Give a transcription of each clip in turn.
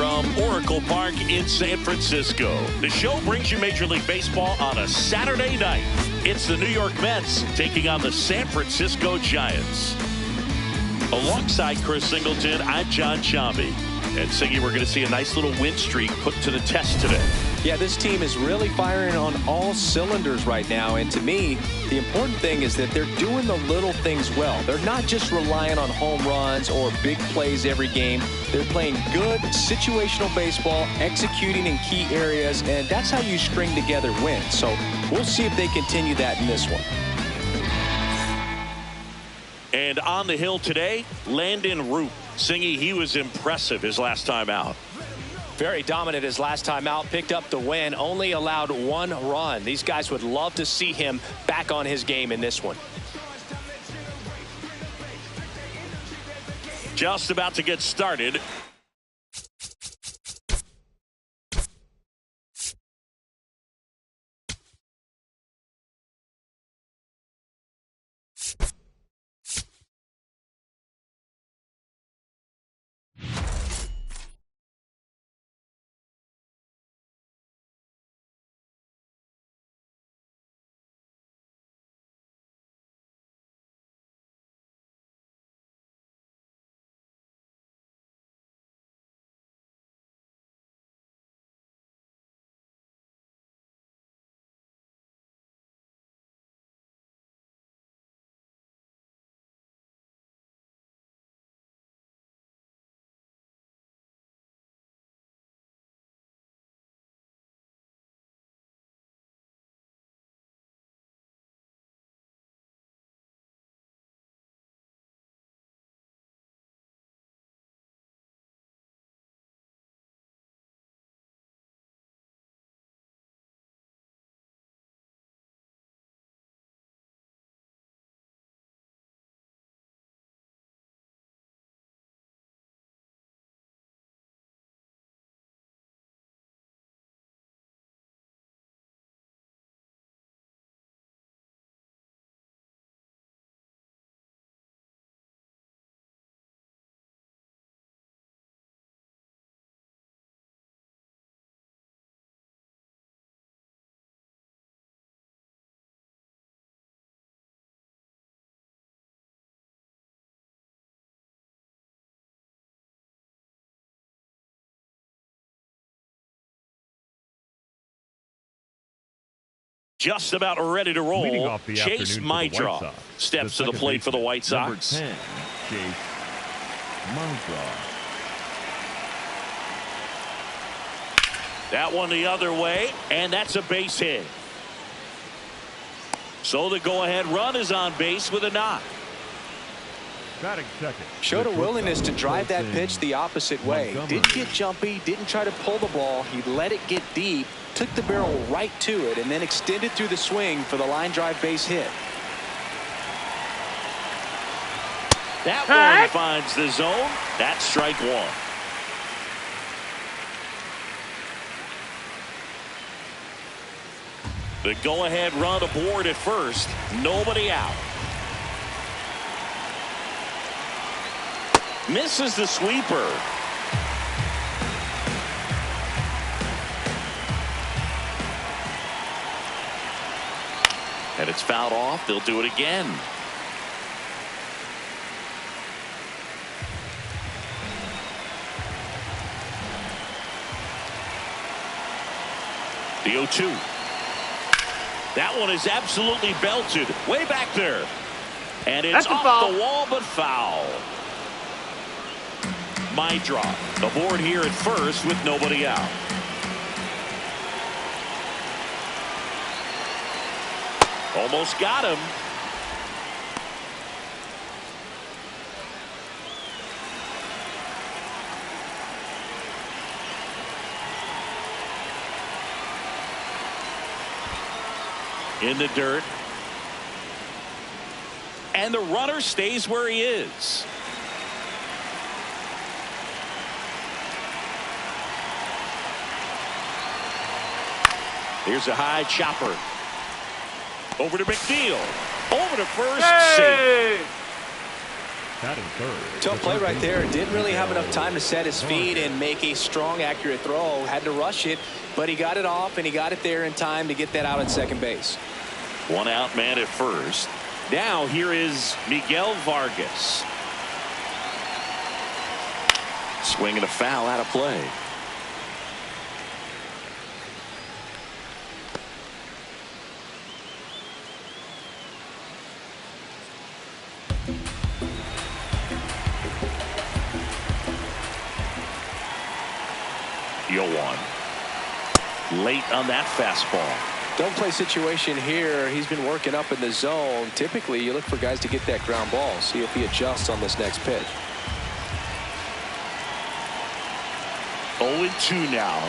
from Oracle Park in San Francisco. The show brings you Major League Baseball on a Saturday night. It's the New York Mets taking on the San Francisco Giants. Alongside Chris Singleton, I'm John Chambi. And Singy, we're going to see a nice little win streak put to the test today. Yeah, this team is really firing on all cylinders right now. And to me, the important thing is that they're doing the little things well. They're not just relying on home runs or big plays every game. They're playing good situational baseball, executing in key areas, and that's how you string together wins. So we'll see if they continue that in this one. And on the hill today, Landon Root. Singy, he was impressive his last time out. Very dominant his last time out, picked up the win, only allowed 1 run. These guys would love to see him back on his game in this one. Just about to get started. Just about ready to roll. Chase Mydroff steps to the plate for the White Sox. Number 10, Chase Mydroff. That one the other way, and that's a base hit. So the go-ahead run is on base with a knock. Batting second. Showed a willingness to drive that pitch the opposite way. Didn't get jumpy, didn't try to pull the ball. He let it get deep, took the barrel right to it, and then extended through the swing for the line drive base hit. That one finds the zone. That's strike 1. The go-ahead run aboard at first. Nobody out. Misses the sweeper. And it's fouled off. They'll do it again. The 0-2. That one is absolutely belted. Way back there. And it's off the wall, but foul. Mydroff, the board here at first with nobody out. Almost got him. In the dirt. And the runner stays where he is. Here's a high chopper. Over to McNeil. Over to first. Safe. Batting third. Tough play right there. Didn't really have enough time to set his feet and make a strong, accurate throw. Had to rush it, but he got it off, and he got it there in time to get that out at second base. One out man at first. Now here is Miguel Vargas. Swing and a foul out of play. One. Late on that fastball. Don't play situation here. He's been working up in the zone. Typically, you look for guys to get that ground ball. See if he adjusts on this next pitch. 0-2 now.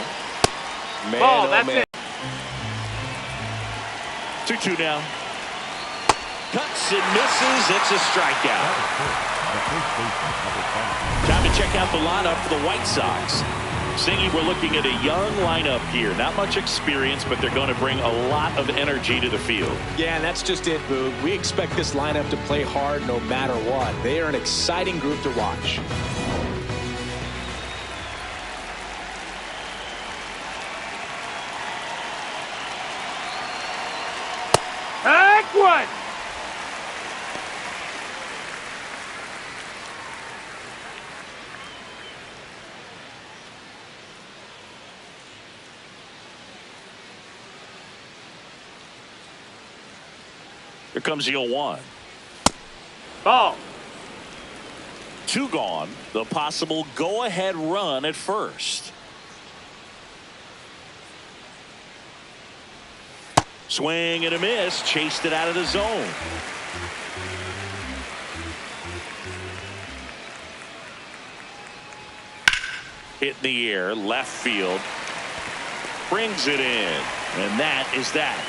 Man, oh, that's man. it. 2-2 now. Cuts and misses. It's a strikeout. Time to check out the lineup for the White Sox. Singy, we're looking at a young lineup here. Not much experience, but they're going to bring a lot of energy to the field. Yeah, and that's just it, Boog. We expect this lineup to play hard no matter what. They are an exciting group to watch. Back one. Here comes the 0-1. Ball. 2 gone. The possible go-ahead run at first. Swing and a miss. Chased it out of the zone. Hit in the air. Left field. Brings it in. And that is that.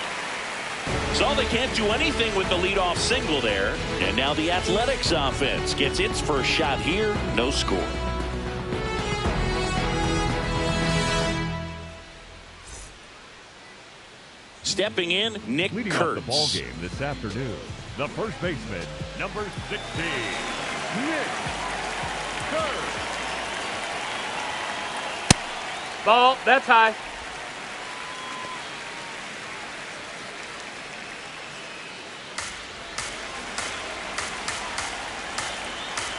So they can't do anything with the leadoff single there. And now the Athletics offense gets its first shot here. No score. Stepping in, Nick Leading Kurtz. off the ball game this afternoon, the first baseman, number 16, Nick Kurtz. Ball. That's high.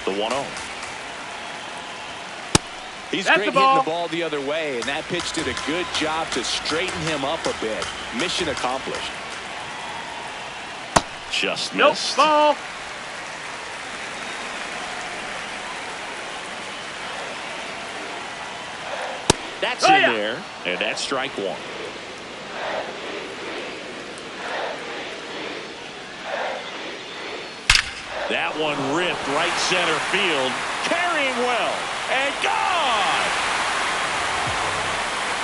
The 1-0. He's That's great the hitting ball. the ball the other way, and that pitch did a good job to straighten him up a bit. Mission accomplished. Just Nope. missed. Ball. That's Oh, in yeah. there, and that's strike 1. That one ripped right center field, carrying well, and gone!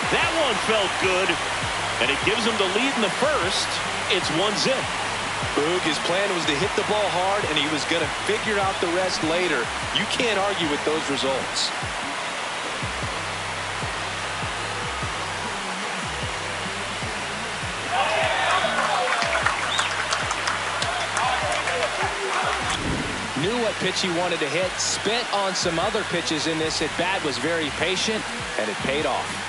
That one felt good, and it gives them the lead in the first. It's 1-0. Boog, his plan was to hit the ball hard, and he was going to figure out the rest later. You can't argue with those results. Knew what pitch he wanted to hit, spent on some other pitches in this at bat, was very patient, and it paid off.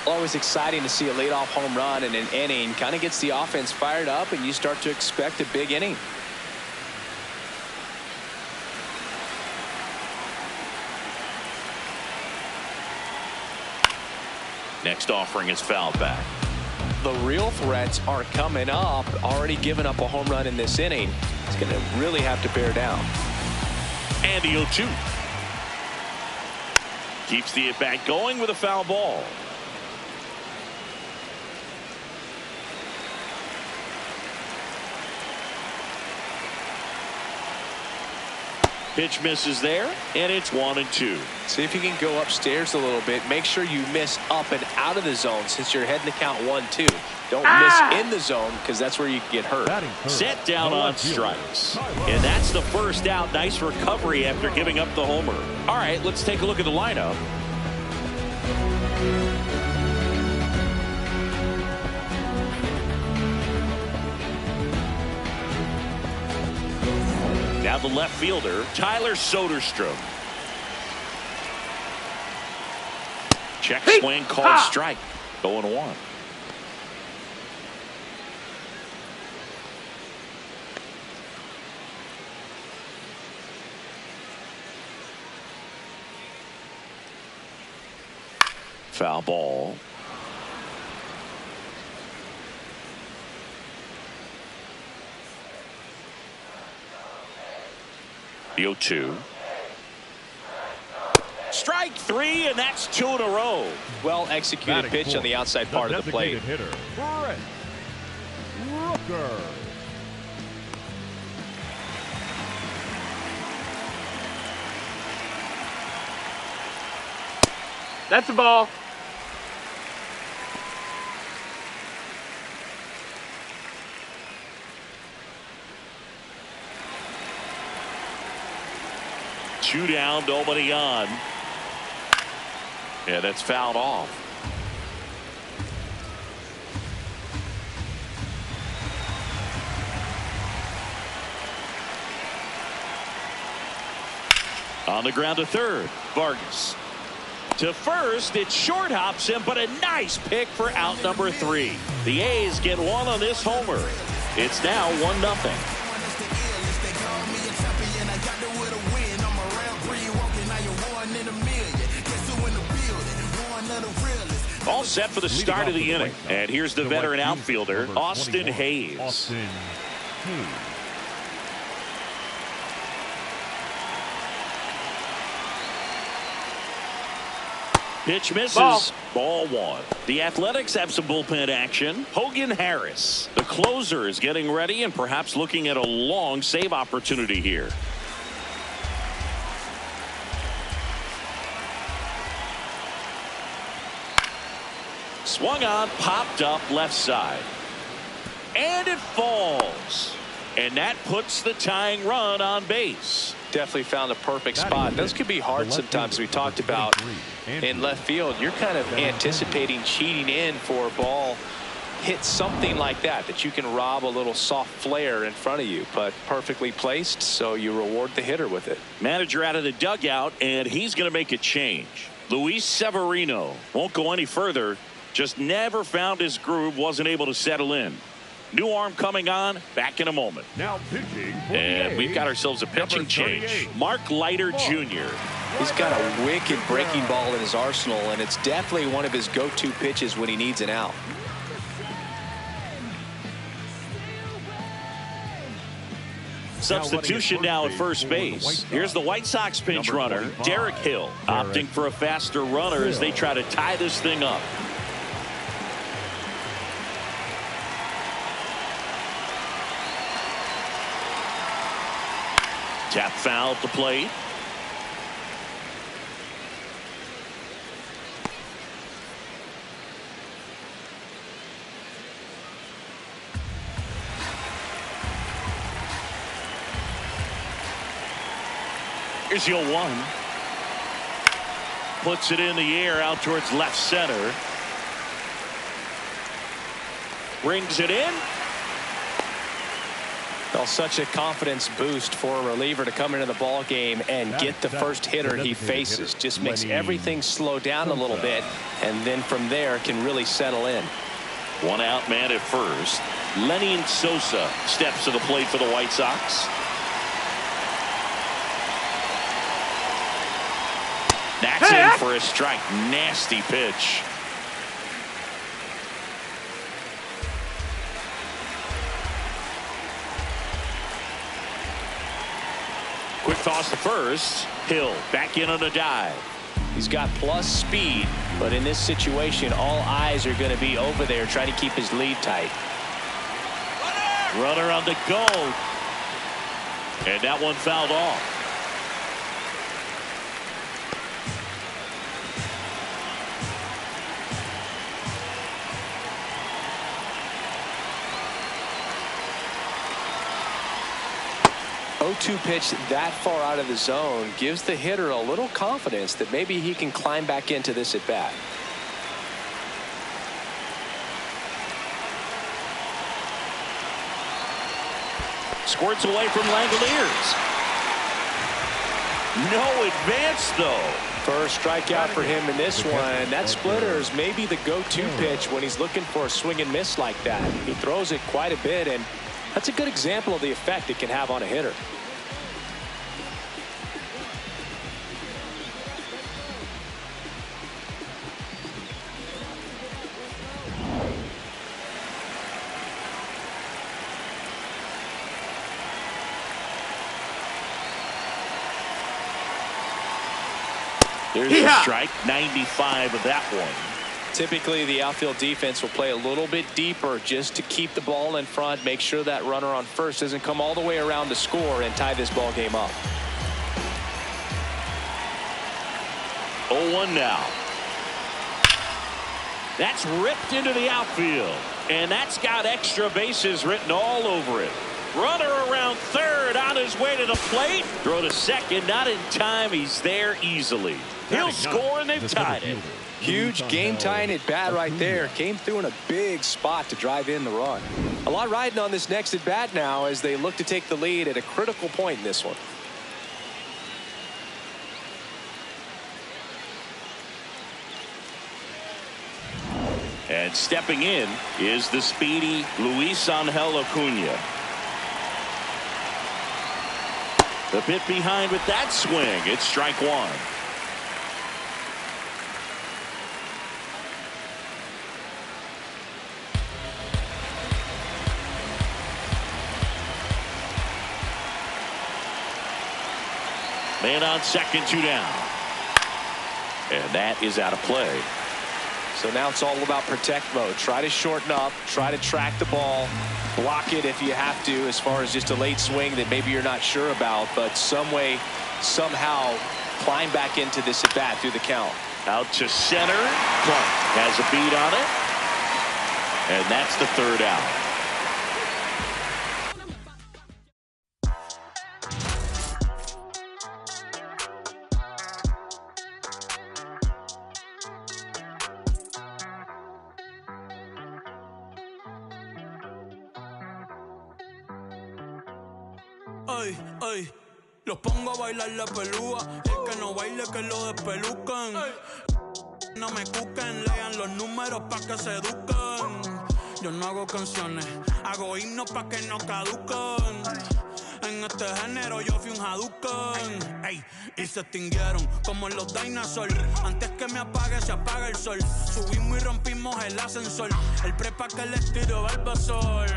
Always exciting to see a leadoff home run in an inning. Kind of gets the offense fired up, and you start to expect a big inning. Next offering is fouled back. The real threats are coming up. Already given up a home run in this inning. It's going to really have to bear down. And the 0-2. Keeps the at-bat going with a foul ball. Pitch misses there, and it's 1-2. See if you can go upstairs a little bit. Make sure you miss up and out of the zone since you're heading to count 1-2. Don't miss in the zone because that's where you can get hurt. Set down on strikes. And that's the first out. Nice recovery after giving up the homer. All right, let's take a look at the lineup. Now the left fielder, Tyler Soderstrom. Check swing, called strike. 0-1. Foul ball. The 0-2. Strike three, and that's 2 in a row. Well executed pitch on the outside part of the plate. Hitter, Brett Rooker. That's a ball. Two down, nobody on. Yeah, that's fouled off. On the ground to third, Vargas. To first, it short hops him, but a nice pick for out number 3. The A's get one on this homer. It's now 1-0. All set for the start of the inning. And here's the veteran outfielder, Austin Hayes. Austin Hayes. Pitch misses. Ball 1. The Athletics have some bullpen action. Hogan Harris, the closer, is getting ready and perhaps looking at a long save opportunity here. Swung on, popped up left side. And it falls. And that puts the tying run on base. Definitely found a perfect spot. Those could be hard sometimes. We talked about in left field. You're kind of anticipating cheating in for a ball hit something like that you can rob a little soft flare in front of you, but perfectly placed, so you reward the hitter with it. Manager out of the dugout, and he's going to make a change. Luis Severino won't go any further. Just never found his groove, wasn't able to settle in. New arm coming on, back in a moment. Now pitching for and we've got ourselves a pitching change. Mark Leiter Jr. He's got a wicked breaking ball in his arsenal, and it's definitely one of his go-to pitches when he needs an out. Substitution now at first base. Here's the White Sox pinch runner, Derek Hill, opting for a faster runner as they try to tie this thing up. Tap foul at the plate. Here's the 0-1. Puts it in the air out towards left center. Brings it in. Well, such a confidence boost for a reliever to come into the ball game and get the first hitter he faces. Just makes everything slow down a little bit, and then from there can really settle in. One out man at first. Lenin Sosa steps to the plate for the White Sox. That's in for a strike. Nasty pitch. Quick toss to first. Hill back in on a dive. He's got plus speed, but in this situation, all eyes are going to be over there trying to keep his lead tight. Runner on the go. And that one fouled off. To pitch that far out of the zone gives the hitter a little confidence that maybe he can climb back into this at bat. Squirts away from Langoliers. No advance, though. First strikeout for him in this one. That splitter is maybe the go-to pitch when he's looking for a swing and miss like that. He throws it quite a bit, and that's a good example of the effect it can have on a hitter. There's a strike, 95 of that one. Typically, the outfield defense will play a little bit deeper just to keep the ball in front, make sure that runner on first doesn't come all the way around to score and tie this ball game up. 0-1 now. That's ripped into the outfield, and that's got extra bases written all over it. Runner around third on his way to the plate. Throw to second, not in time. He's there easily. He'll score, and they've tied it. Huge game-tying at bat right there. Came through in a big spot to drive in the run. A lot riding on this next at bat now as they look to take the lead at a critical point in this one. And stepping in is the speedy Luis Angel Acuna. The bit behind with that swing. It's strike one. Man on second, 2 down. And that is out of play. So now it's all about protect mode. Try to shorten up, try to track the ball, block it if you have to, as far as just a late swing that maybe you're not sure about, but some way, somehow climb back into this at bat through the count. Out to center. Clark has a beat on it. And that's the third out. Ay, ay, los pongo a bailar la pelúa. El que no baile que lo despelucan. No me cuquen, lean los números pa' que se eduquen. Yo no hago canciones, hago himnos pa' que no caduquen. En este género yo fui un Hadouken. Ey, y se extinguieron como los dinosaurs. Antes que me apague, se apaga el sol. Subimos y rompimos el ascensor. El prepa que les tiro Barbasol.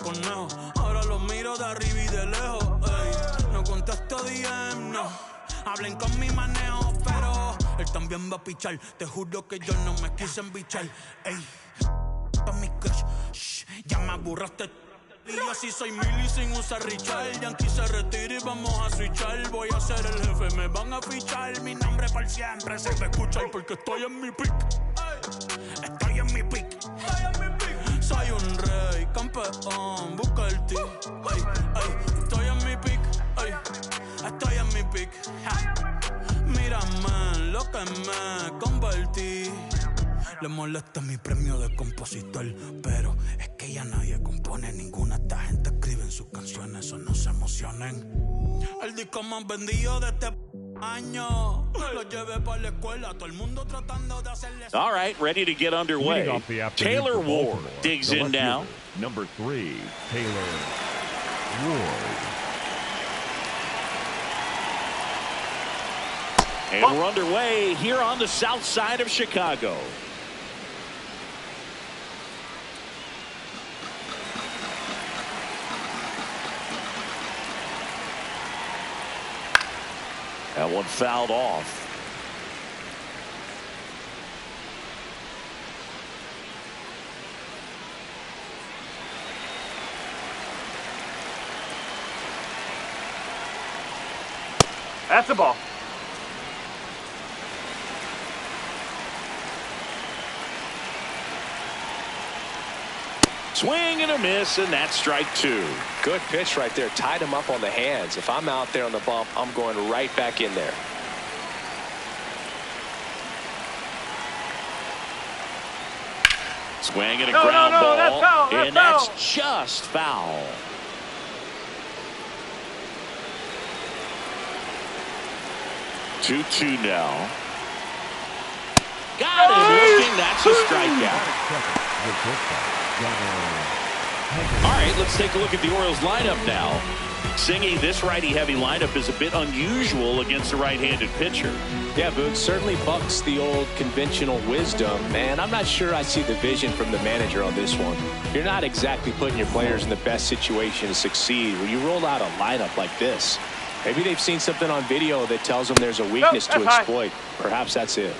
Conejo, ahora los miro de arriba y de lejos. Ey, no contesto DM, no. Hablen con mi manejo, pero él también va a pichar. Te juro que yo no me quise embichar. Ey, pa' mi crush, shh, ya me aburraste. Y yo sí soy Milly sin usar Richard. Yankee se retira y vamos a switchar. Voy a ser el jefe, me van a fichar. Mi nombre por siempre se me escucha. Y porque estoy en mi pick. Estoy en mi pick. Soy un rey, campeón, busca el ti. Ay, ay, estoy en mi pick. Ay, estoy en mi pick. Mírame en lo que me convertí. Le molesta mi premio de compositor, pero es que ya nadie compone ninguna. Esta gente escribe en sus canciones, eso no se emocionen. El disco más vendido de este año. Lo llevé para la escuela, todo el mundo tratando de hacerle. All right, ready to get underway. Taylor Ward digs in now. Number 3, Taylor Ward. And we're underway here on the south side of Chicago. That one fouled off. That's a ball. Swing and a miss, and that's strike 2. Good pitch right there. Tied him up on the hands. If I'm out there on the bump, I'm going right back in there. Swing and a ground ball. That's foul, and that's just foul. 2-2 now. Got him looking. That's a strikeout. All right, let's take a look at the Orioles lineup now. Singy, this righty-heavy lineup is a bit unusual against a right-handed pitcher. Yeah, Boots, certainly bucks the old conventional wisdom, and I'm not sure I see the vision from the manager on this one. You're not exactly putting your players in the best situation to succeed when you roll out a lineup like this. Maybe they've seen something on video that tells them there's a weakness to exploit. Perhaps that's it.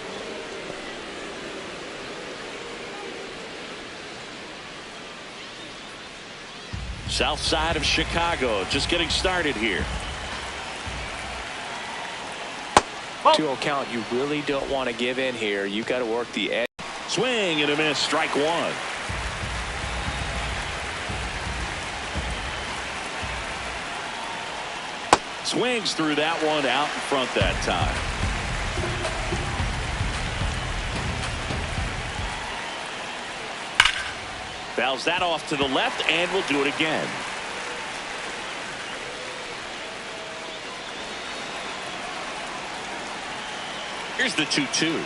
South side of Chicago, just getting started here. 2-0 count. You really don't want to give in here. You've got to work the edge. Swing and a miss, strike one. Swings through that one out in front that time. Fouls that off to the left and will do it again. Here's the 2-2.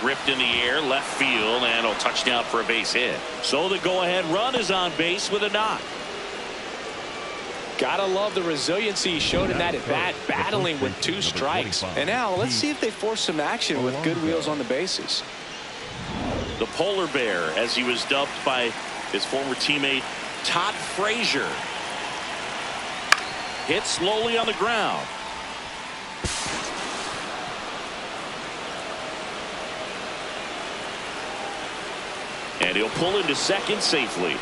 Ripped in the air, left field, and a touchdown for a base hit. So the go-ahead run is on base with a knock. Gotta love the resiliency he showed in that at bat, battling with 2 strikes. And now let's see if they force some action with good wheels on the bases. The polar bear, as he was dubbed by his former teammate Todd Frazier. Hit slowly on the ground. And he'll pull into second safely.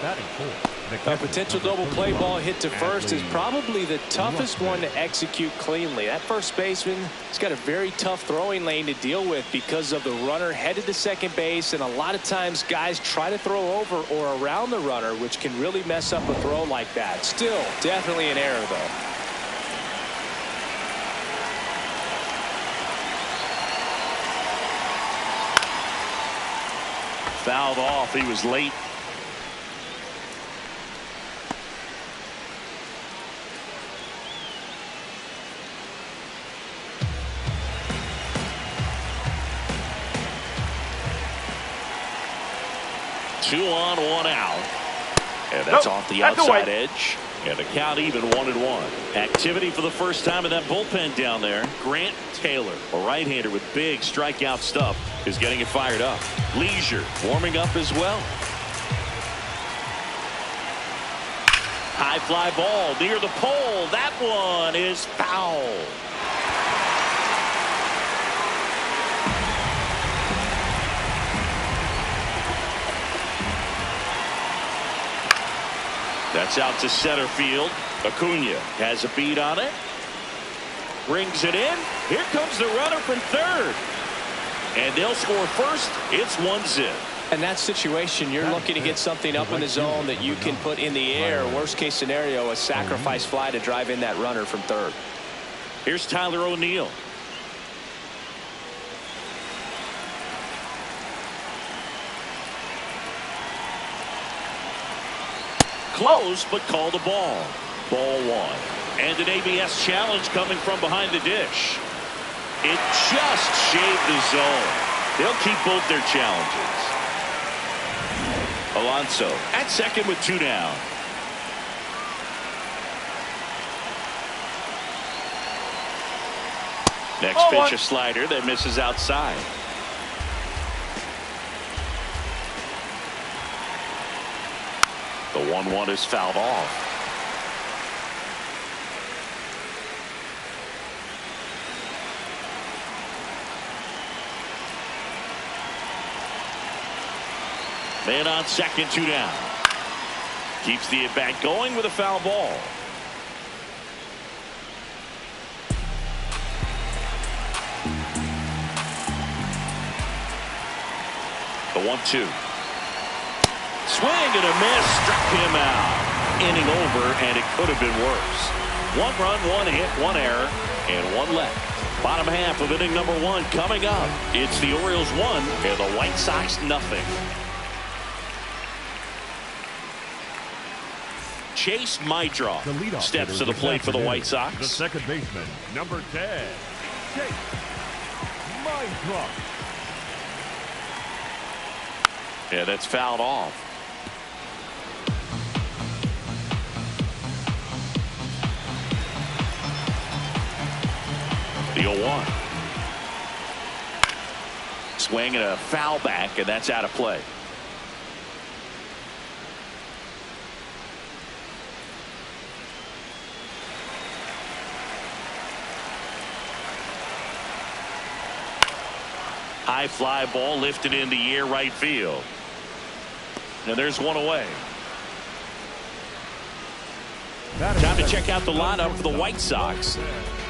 Batting fourth. A potential double play ball hit to first is probably the toughest one to execute cleanly. That first baseman has got a very tough throwing lane to deal with because of the runner headed to second base, and a lot of times guys try to throw over or around the runner, which can really mess up a throw like that. Still, definitely an error, though. Fouled off. He was late. Two on, one out. And that's off the outside edge. And the count even 1-1. Activity for the first time in that bullpen down there. Grant Taylor, a right-hander with big strikeout stuff, is getting it fired up. Leisure warming up as well. High fly ball near the pole. That one is foul. That's out to center field. Acuna has a beat on it. Brings it in. Here comes the runner from third. And they'll score first. It's 1-0. In that situation, you're looking to get something up in the zone that you can put in the air. Worst case scenario, a sacrifice fly to drive in that runner from third. Here's Tyler O'Neill. Close, but called a ball. Ball one. And an ABS challenge coming from behind the dish. It just shaved the zone. They'll keep both their challenges. Alonso at second with 2 down. Next pitch, a slider that misses outside. The 1-1 is fouled off. Man on second, 2 down. Keeps the at-bat going with a foul ball. The 1-2. Swing and a miss, struck him out. Inning over, and it could have been worse. 1 run, 1 hit, 1 error, and 1 left. Bottom half of inning number 1 coming up. It's the Orioles 1 and the White Sox nothing. Chase Mydroff The leadoff steps hitter to the this plate for the afternoon, White Sox. The second baseman, number 10, Chase Mydroff. Yeah, that's fouled off. The 0-1. Swing and a foul back, and that's out of play. High fly ball lifted in the air right field. Now there's one away. Time to check out the lineup for the White Sox.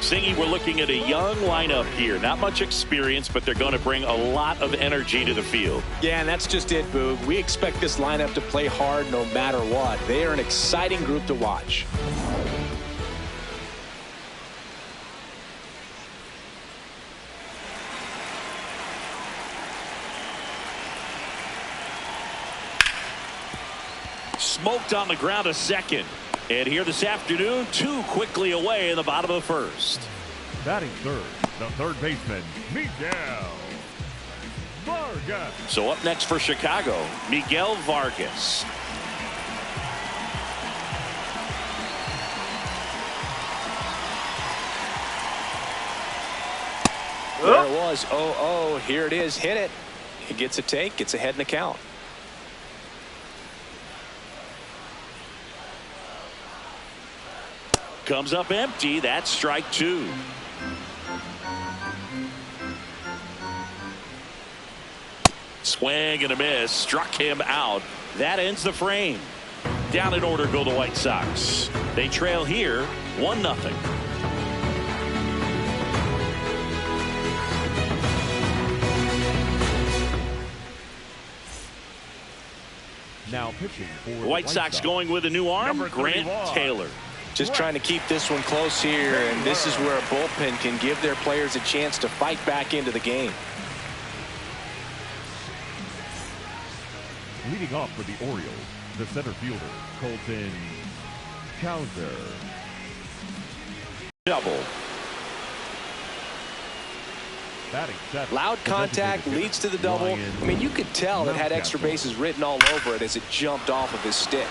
Singy, we're looking at a young lineup here. Not much experience, but they're going to bring a lot of energy to the field. Yeah, and that's just it, Boog. We expect this lineup to play hard no matter what. They are an exciting group to watch. Smoked on the ground to second. And here this afternoon, 2 quickly away in the bottom of the first. Batting third, the third baseman, Miguel Vargas. So up next for Chicago, Miguel Vargas. There it was. 0-0. Here it is. Hit it. He gets a take. Gets ahead in the count. Comes up empty. That's strike 2. Swing and a miss. Struck him out. That ends the frame. Down in order go the White Sox. They trail here 1-0. Now pitching for the White Sox going with a new arm, Number Grant 31. Taylor. Just trying to keep this one close here, and this is where a bullpen can give their players a chance to fight back into the game. Leading off for the Orioles, the center fielder, Colton Cowser. Double. Batting seventh, Loud the contact designated leads to the hitter, double. Ryan I mean, you could tell it had extra Mountcastle. bases written all over it as it jumped off of his stick.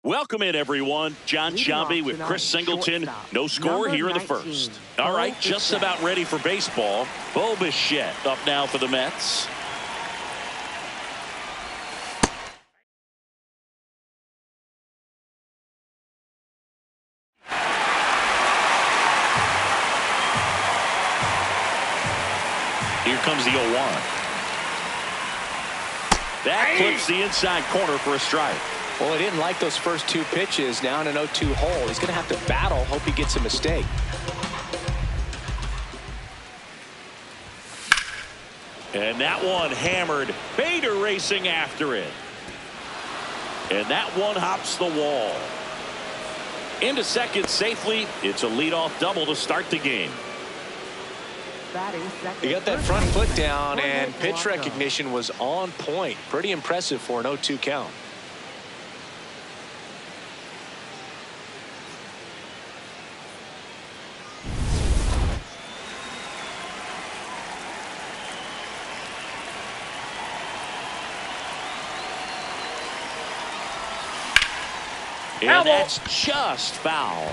Welcome in, everyone. John Shambi with Chris Singleton. No score here in the first. All right, just about ready for baseball. Bo Bichette up now for the Mets. Here comes the 0-1. That clips the inside corner for a strike. Well, he didn't like those first two pitches. Now in an 0-2 hole. He's going to have to battle. Hope he gets a mistake. And that one hammered. Bader racing after it. And that one hops the wall. Into second safely. It's a leadoff double to start the game. He got that front foot down, and pitch recognition was on point. Pretty impressive for an 0-2 count. And that's just foul.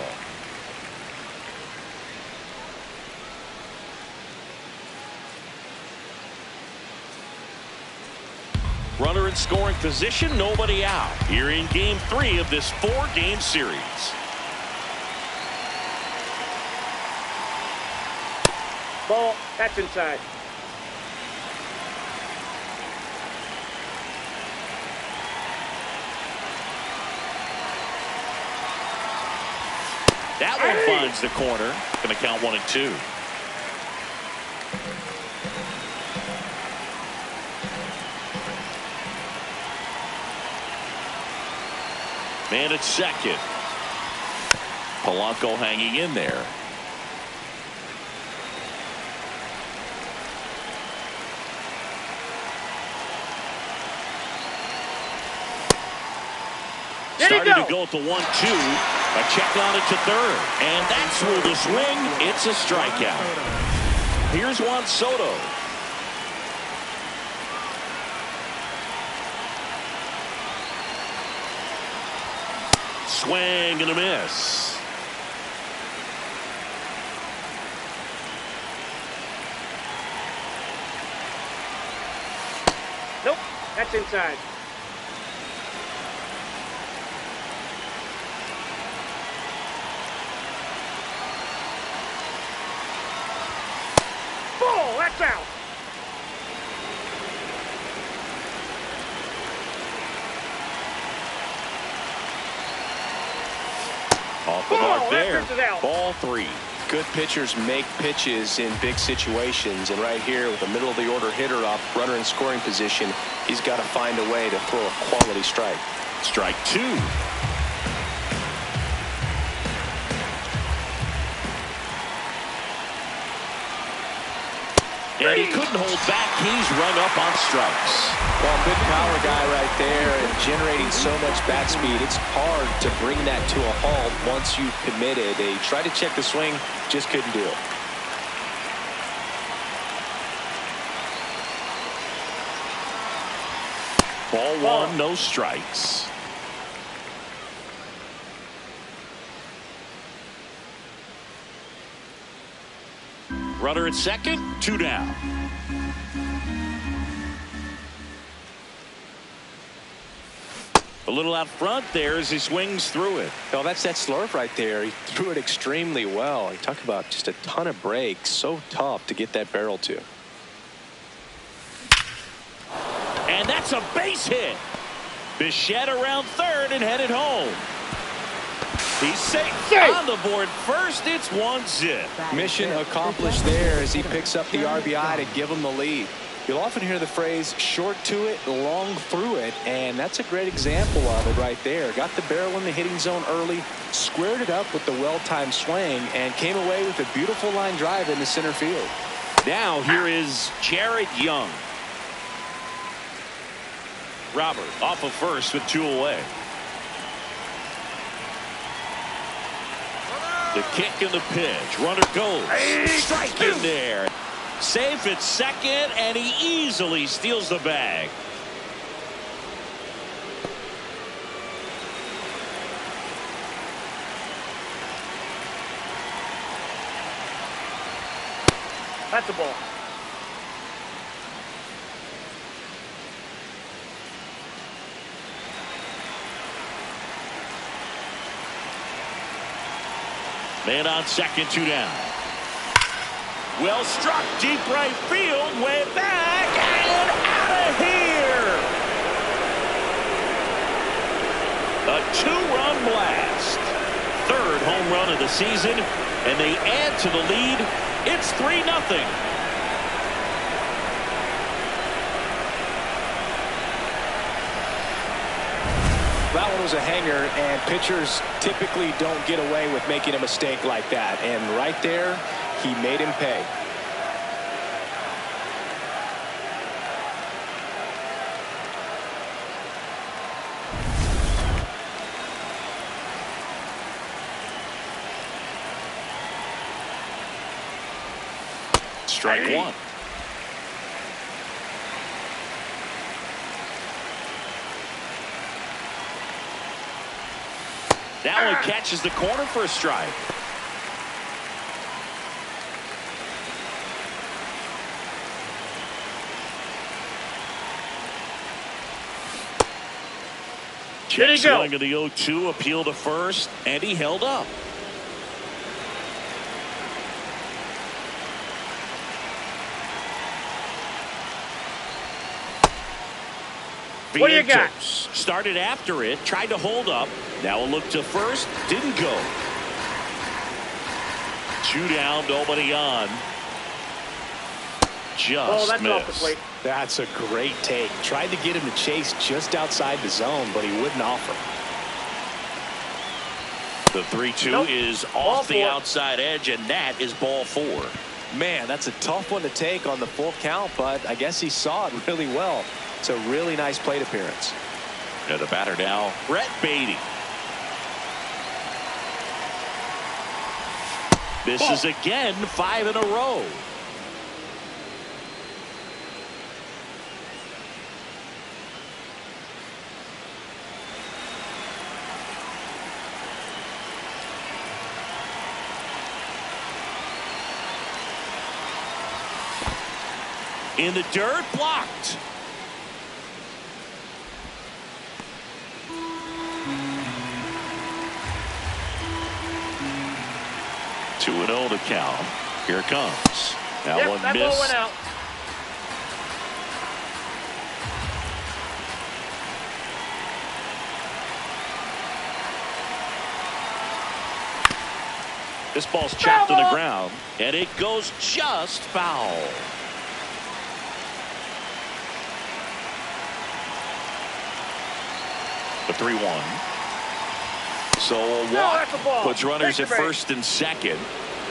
Runner in scoring position, nobody out. Here in game 3 of this 4-game series. Ball, that's inside. That one finds the corner. Going to count 1 and 2. Man at second. Polanco hanging in there. Starting to go at the 1-2. A check on it to third. And that's where the swing. It's a strikeout. Here's Juan Soto. Swing and a miss. Nope, that's inside. Ball, that's out. Off the mark there. Ball 3. Good pitchers make pitches in big situations, and right here with the middle of the order hitter up, runner in scoring position, he's got to find a way to throw a quality strike. Strike 2. And he couldn't hold back. He's rung up on strikes. Well, good power guy right there, and generating so much bat speed. It's hard to bring that to a halt once you've committed. He tried to check the swing, just couldn't do it. Ball 1, no strikes. Runner at second, 2 down. A little out front there as he swings through it. Oh, that's that slurve right there. He threw it extremely well. He talked about just a ton of breaks. So tough to get that barrel to. And that's a base hit. Bichette around third and headed home. He's safe on the board first. It's 1-zip. Mission accomplished there as he picks up the RBI to give him the lead. You'll often hear the phrase short to it, long through it, and that's a great example of it right there. Got the barrel in the hitting zone early, squared it up with the well-timed swing, and came away with a beautiful line drive into center field. Now here is Jared Young. Robert off of first with 2 away. The kick and the pitch. Runner goes. Strike in there. Safe at second, and he easily steals the bag. That's a ball. Man on second, 2 down. Well struck, deep right field, way back, and out of here. A 2-run blast. Third home run of the season, and they add to the lead. It's 3-0. That one was a hanger, and pitchers typically don't get away with making a mistake like that. And right there, he made him pay. Strike one. That one catches the corner for a strike. Did he go? Swing of the 0-2, appeal to first, and he held up. What do you got? Started after it, tried to hold up. Now a look to first, didn't go. 2 down, nobody on. Just that's off the missed. plate. That's a great take. Tried to get him to chase just outside the zone, but he wouldn't offer. The 3-2 Nope. is Ball off the 4. outside edge, and that is ball 4. Man, that's a tough one to take on the full count, but I guess he saw it really well. It's a really nice plate appearance. And the batter now, Brett Beatty. Misses again, 5 in a row. In the dirt, blocked. Two and 0 to count. Here it comes. That Yep, one that ball missed. went out. This ball's chopped on the ground, and it goes just foul. The 3-1. So a walk that's a ball. puts runners at Take the base. first and second.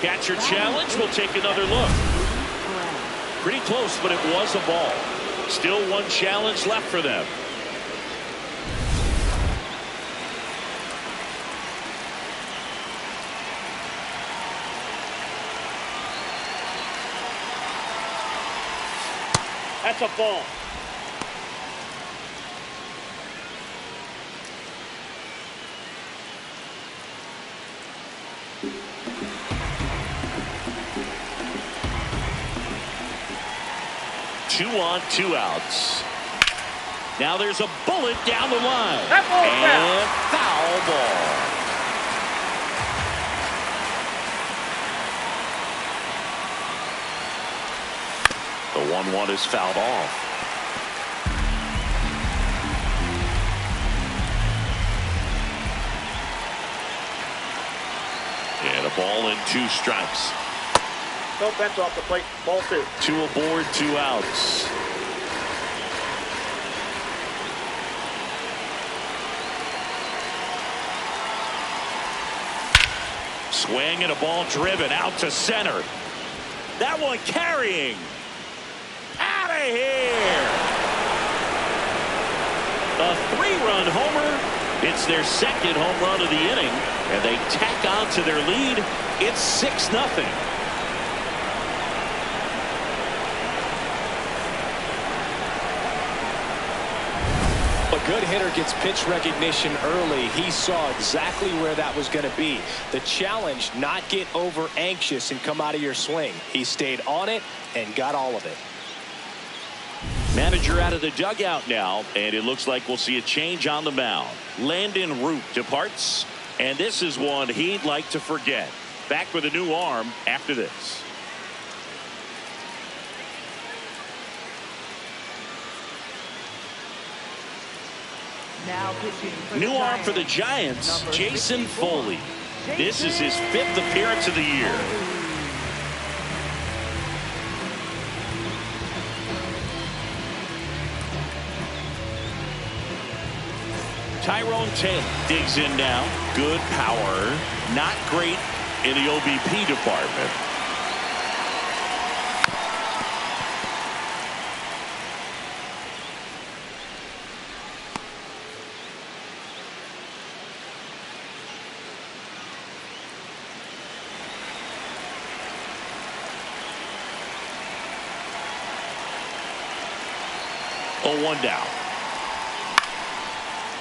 Catcher challenge. We'll take another look. Pretty close, but it was a ball. Still one challenge left for them. That's a ball. Two on, 2 outs. Now there's a bullet down the line. That ball and foul ball. The 1-1 is fouled off. And a ball and 2 strikes. Nope, that's off the plate. Ball 2. 2 aboard, 2 outs. Swing and a ball driven out to center. That one carrying. Out of here. A 3-run homer. It's their second home run of the inning, and they tack on to their lead. It's 6-0. A a good hitter gets pitch recognition early, he saw exactly where that was going to be. The challenge, not get over anxious and come out of your swing. He stayed on it and got all of it. Manager out of the dugout now, and it looks like we'll see a change on the mound. Landon Root departs, and this is one he'd like to forget. Back with a new arm after this. Now pitching for New the arm for the Giants, number Jason 64, Foley. This is his 5th appearance of the year. Tyrone Taylor digs in now. Good power. Not great in the OBP department. Oh, 1 down.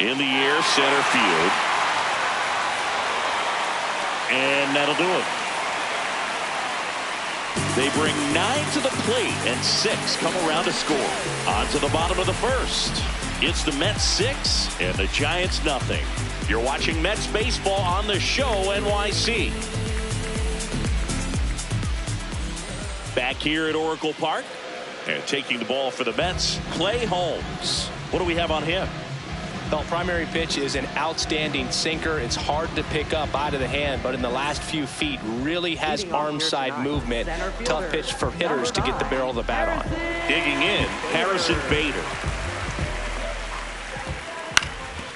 In the air, center field. And that'll do it. They bring 9 to the plate and 6 come around to score. On to the bottom of the first. It's the Mets 6 and the Giants nothing. You're watching Mets baseball on the show NYC. Back here at Oracle Park. And taking the ball for the Mets, Clay Holmes. What do we have on him? The primary pitch is an outstanding sinker. It's hard to pick up out of the hand, but in the last few feet really has arm side movement. Tough pitch for hitters to get the barrel of the bat on. Digging in, Harrison Bader.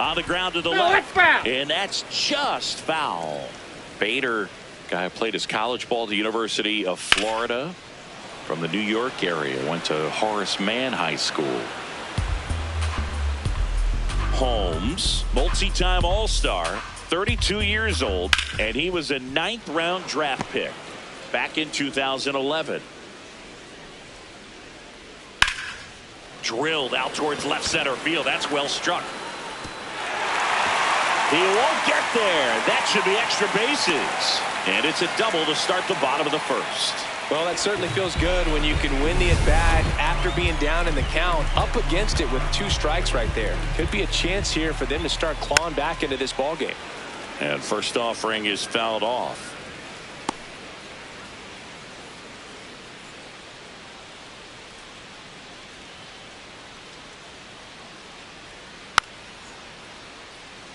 On the ground to the left. And that's just foul. Bader, guy who played his college ball at the University of Florida. From the New York area, went to Horace Mann High School. Holmes, multi-time All-Star, 32 years old, and he was a 9th round draft pick back in 2011. Drilled out towards left center field. That's well struck. He won't get there. That should be extra bases. And it's a double to start the bottom of the first. Well, that certainly feels good when you can win the at-bat after being down in the count, up against it with 2 strikes right there. Could be a chance here for them to start clawing back into this ballgame. And first offering is fouled off.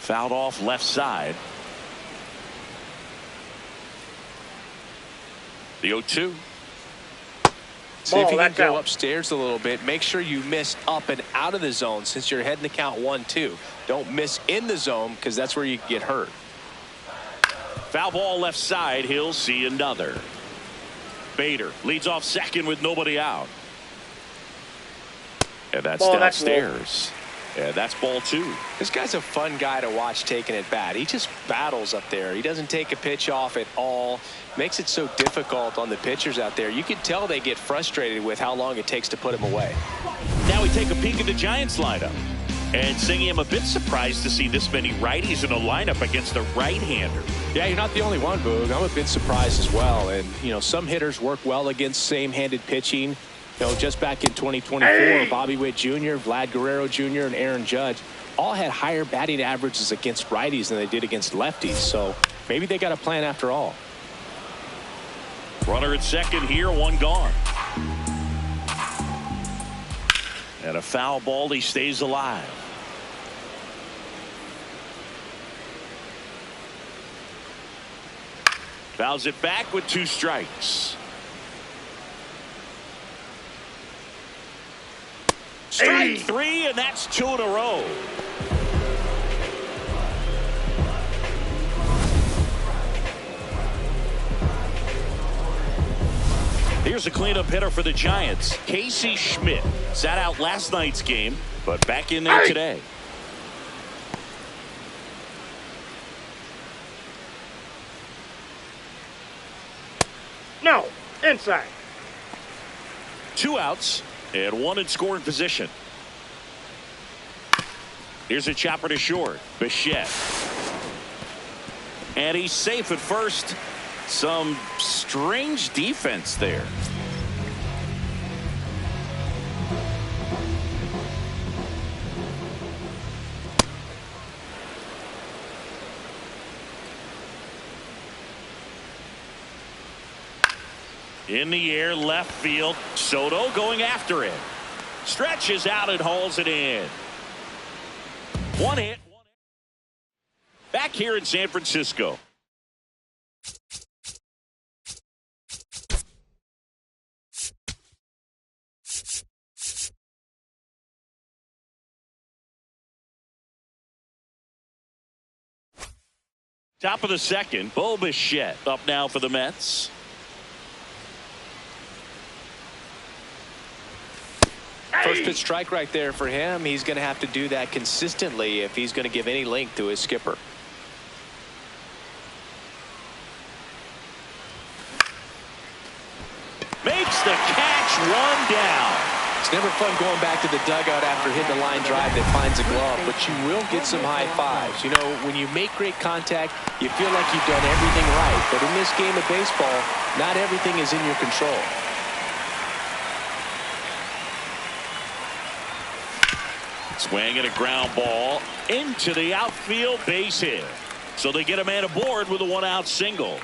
Fouled off left side. The 0-2. See if you can go upstairs a little bit. Make sure you miss up and out of the zone since you're heading the count 1-2. Don't miss in the zone because that's where you get hurt. Foul ball left side. He'll see another. Bader leads off second with nobody out. And that's downstairs. And that's ball 2. This guy's a fun guy to watch taking at bat. He just battles up there. He doesn't take a pitch off at all. Makes it so difficult on the pitchers out there. You can tell they get frustrated with how long it takes to put him away. Now we take a peek at the Giants lineup. And Singy, I'm a bit surprised to see this many righties in a lineup against a right-hander. Yeah, you're not the only one, Boog. I'm a bit surprised as well. And, you know, some hitters work well against same-handed pitching. You know, just back in 2024, Bobby Witt Jr., Vlad Guerrero Jr., and Aaron Judge all had higher batting averages against righties than they did against lefties. So maybe they got a plan after all. Runner at second here, 1 gone. And a foul ball, he stays alive. Fouls it back with 2 strikes. Strike 3, and that's 2 in a row. Here's a cleanup hitter for the Giants. Casey Schmidt sat out last night's game, but back in there today. No, inside. 2 outs and 1 in scoring position. Here's a chopper to short. Bichette. And he's safe at first. Some strange defense there. In the air, left field. Soto going after it. Stretches out and hauls it in. One hit. Back here in San Francisco. Top of the second. Bichette up now for the Mets. First pitch strike right there for him. He's going to have to do that consistently if he's going to give any length to his skipper. Makes the catch, one down. It's never fun going back to the dugout after hitting a line drive that finds a glove, but you will get some high fives. You know, when you make great contact, you feel like you've done everything right. But in this game of baseball, not everything is in your control. Swing and a ground ball into the outfield, base hit. So they get a man aboard with a one-out single.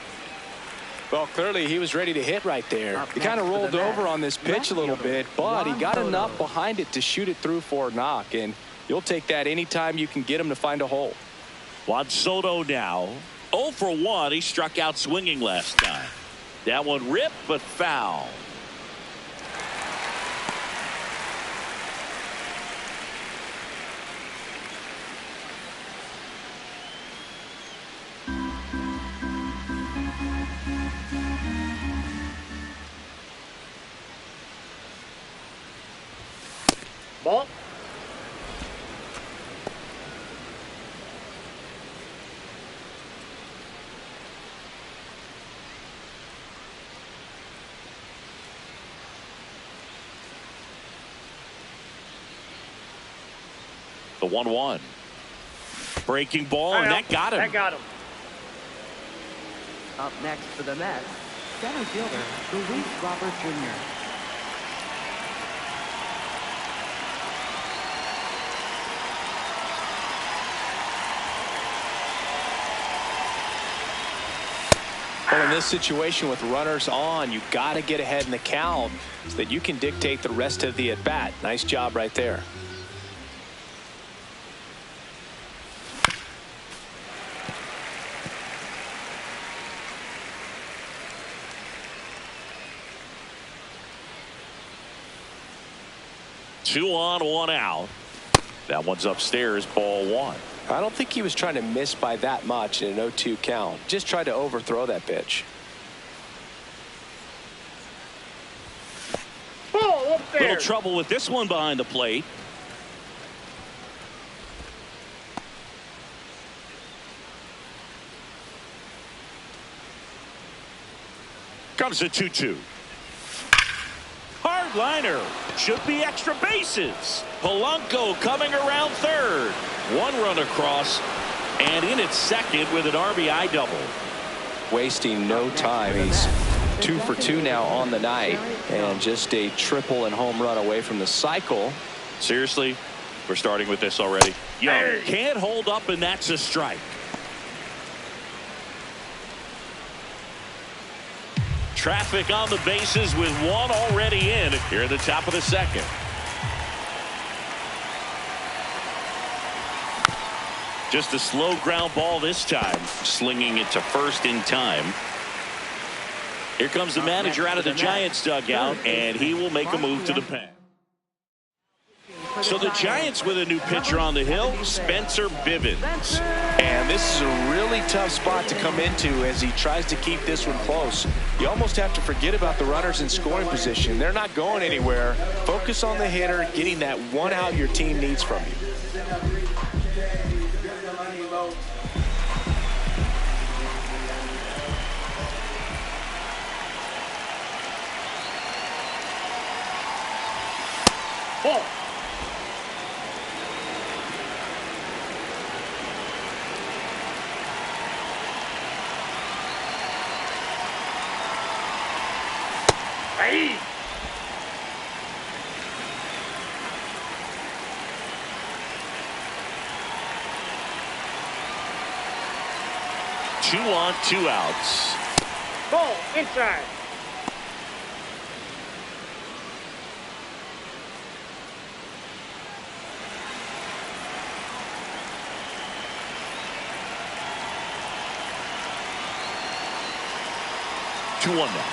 Well, clearly he was ready to hit right there. He kind of rolled over on this pitch a little bit, but he got enough behind it to shoot it through for a knock, and you'll take that anytime you can get him to find a hole. Juan Soto now 0 for 1. He struck out swinging last time. That one ripped but foul. Ball. The 1-1. Breaking ball, and that got him. That got him. Up next for the Mets, center fielder Luis Robert Jr. Well, in this situation with runners on, you got to get ahead in the count so that you can dictate the rest of the at-bat. Nice job right there. Two on, one out. That one's upstairs, ball one. I don't think he was trying to miss by that much in an 0-2 count. Just tried to overthrow that pitch. Ball up there. Little trouble with this one behind the plate. Comes a 2-2. Hard liner. Should be extra bases. Polanco coming around third. One run across and in at second with an RBI double. Wasting no time. He's 2 for 2 now on the night and just a triple and home run away from the cycle. Seriously, we're starting with this already. Young can't hold up, and that's a strike. Traffic on the bases with one already in here at the top of the second. Just a slow ground ball this time, slinging it to first in time. Here comes the manager out of the Giants dugout, and he will make a move to the pen. So the Giants with a new pitcher on the hill, Spencer Bivens. And this is a really tough spot to come into as he tries to keep this one close. You almost have to forget about the runners in scoring position. They're not going anywhere. Focus on the hitter, getting that one out your team needs from you. Ball. Hey. 2 on, 2 outs. Ball inside. Two one now.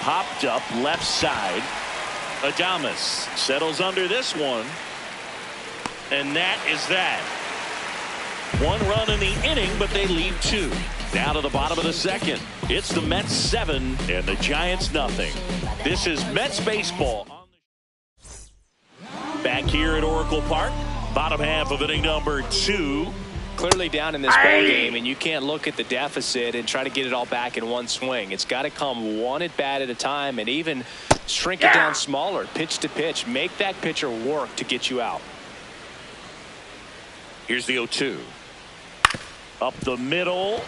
Popped up left side. Adames settles under this one. And that is that. 1 run in the inning, but they leave 2. Down to the bottom of the second. It's the Mets 7 and the Giants nothing. This is Mets baseball. Back here at Oracle Park. Bottom half of inning number 2. Clearly down in this ball game, and you can't look at the deficit and try to get it all back in one swing. It's got to come one at bat at a time, and even shrink it down smaller, pitch to pitch. Make that pitcher work to get you out. Here's the 0-2. Up the middle.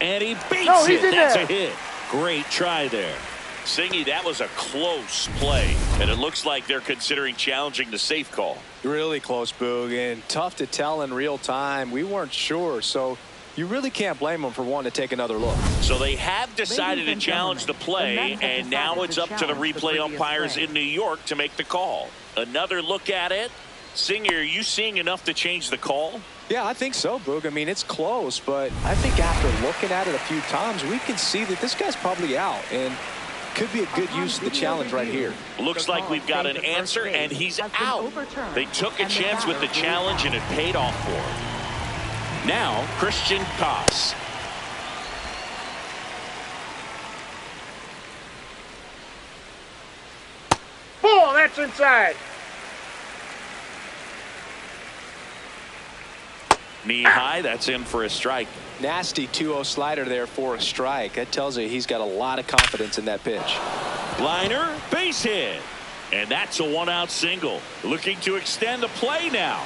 And he beats it. That's a hit. Great try there. Singy, that was a close play, and it looks like they're considering challenging the safe call. Really close, Boog, and tough to tell in real time. We weren't sure, so you really can't blame them for wanting to take another look. So they have decided to challenge the play, and now it's up to the replay umpires in New York to make the call. Another look at it. Singer, are you seeing enough to change the call? Yeah, I think so, Boog. I mean, it's close, but I think after looking at it a few times, we can see that this guy's probably out, and could be a good use of the challenge right here. Looks like we've got an answer, and he's out. They took a chance with the challenge, and it paid off for him. Now, Christian Koss. Ball, that's inside. Knee high, that's in for a strike. Nasty 2-0 slider there for a strike. That tells you he's got a lot of confidence in that pitch. Liner, base hit. And that's a 1-out single. Looking to extend the play now.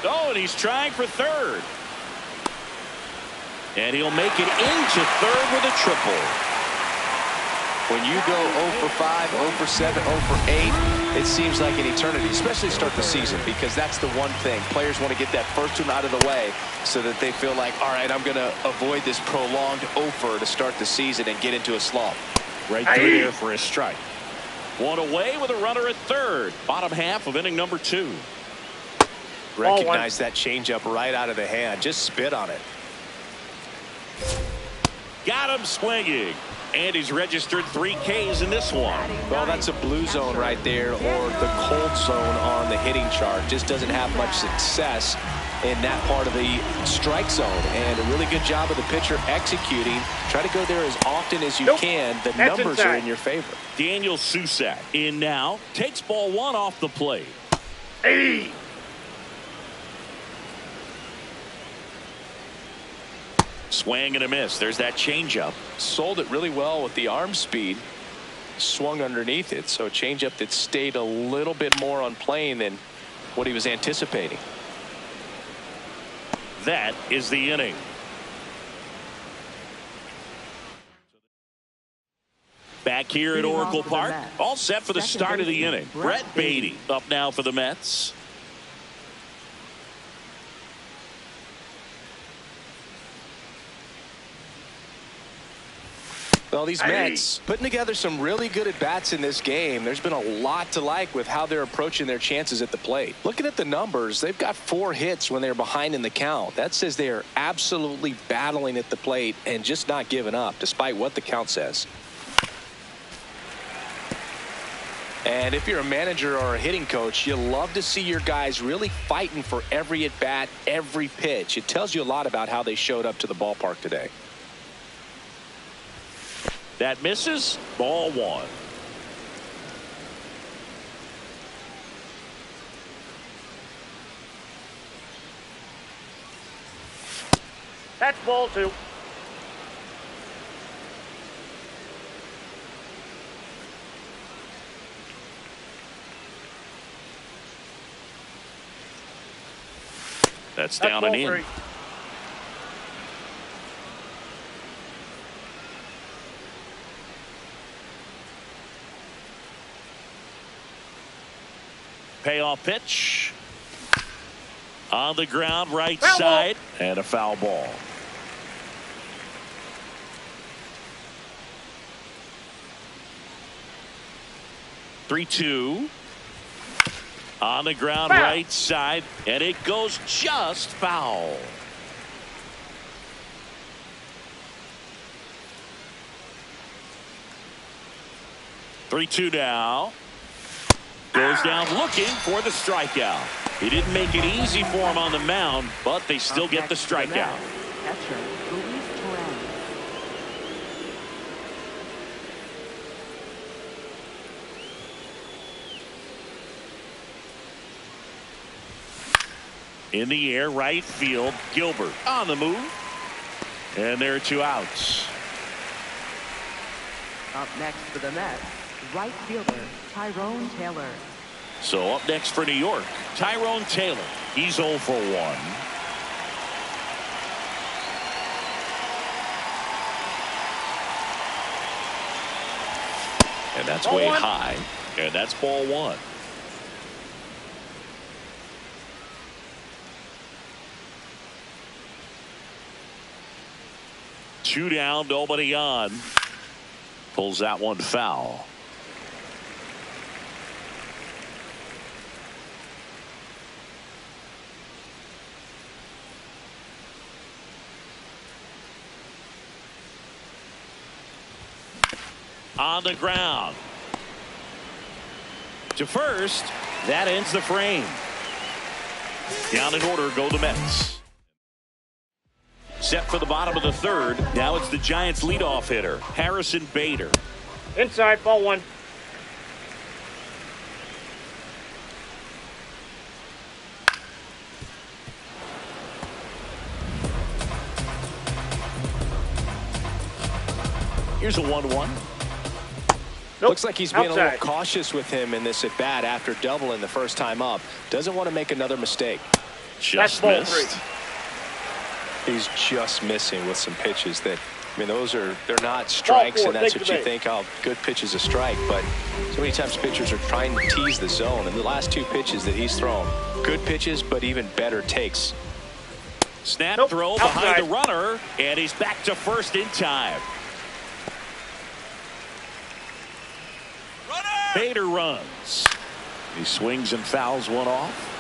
Oh, and he's trying for third. And he'll make it into third with a triple. When you go 0 for 5, 0 for 7, 0 for 8, it seems like an eternity, especially to start the season, because that's the one thing. Players want to get that first one out of the way so that they feel like, all right, I'm going to avoid this prolonged 0 for to start the season and get into a slump. Right through there for a strike. One away with a runner at third. Bottom half of inning number 2. Recognize that changeup right out of the hand. Just spit on it. Got him swinging. And he's registered 3 Ks in this one. Well, that's a blue zone right there, or the cold zone on the hitting chart. Just doesn't have much success in that part of the strike zone. And a really good job of the pitcher executing. Try to go there as often as you can. The numbers are in your favor. Daniel Susak in now. Takes ball 1 off the plate. Hey. Swing and a miss. There's that changeup. Sold it really well with the arm speed. Swung underneath it. So a changeup that stayed a little bit more on plane than what he was anticipating. That is the inning. Back here at Oracle Park. All set for the start of the inning. Brett Beatty up now for the Mets. Well, these Mets putting together some really good at-bats in this game. There's been a lot to like with how they're approaching their chances at the plate. Looking at the numbers, they've got 4 hits when they're behind in the count. That says they are absolutely battling at the plate and just not giving up, despite what the count says. And if you're a manager or a hitting coach, you love to see your guys really fighting for every at-bat, every pitch. It tells you a lot about how they showed up to the ballpark today. That misses. Ball 1. That's ball 2. That's down and in. 3. Payoff pitch. On the ground, right Foul side, and a foul ball. Three-two. On the ground, Foul. right side, and it goes just foul. Three-two now. Goes down looking for the strikeout. He didn't make it easy for him on the mound, but they still get the strikeout. Catcher, Luis Torres. In the air, right field, Gilbert on the move. And there are 2 outs. Up next for the Mets, right fielder, Tyrone Taylor. So up next for New York, Tyrone Taylor. He's 0 for 1. And that's way high. And that's ball 1. Two down, nobody on. Pulls that one foul. On the ground. To first. That ends the frame. Down in order go the Mets. Set for the bottom of the 3rd. Now it's the Giants leadoff hitter, Harrison Bader. Inside, ball 1. Here's a 1-1. Nope. Looks like he's being a little Outside. cautious with him in this at bat after doubling the first time up. Doesn't want to make another mistake. Just ball missed. 3. He's just missing with some pitches that, I mean, they're not strikes, Ball 4, and that's take what the you bait. think, oh, good pitch is a strike. But so many times pitchers are trying to tease the zone, and the last 2 pitches that he's thrown, good pitches, but even better takes. Snap Nope. throw Outside. behind the runner, and he's back to first in time. Bader runs. He swings and fouls one off.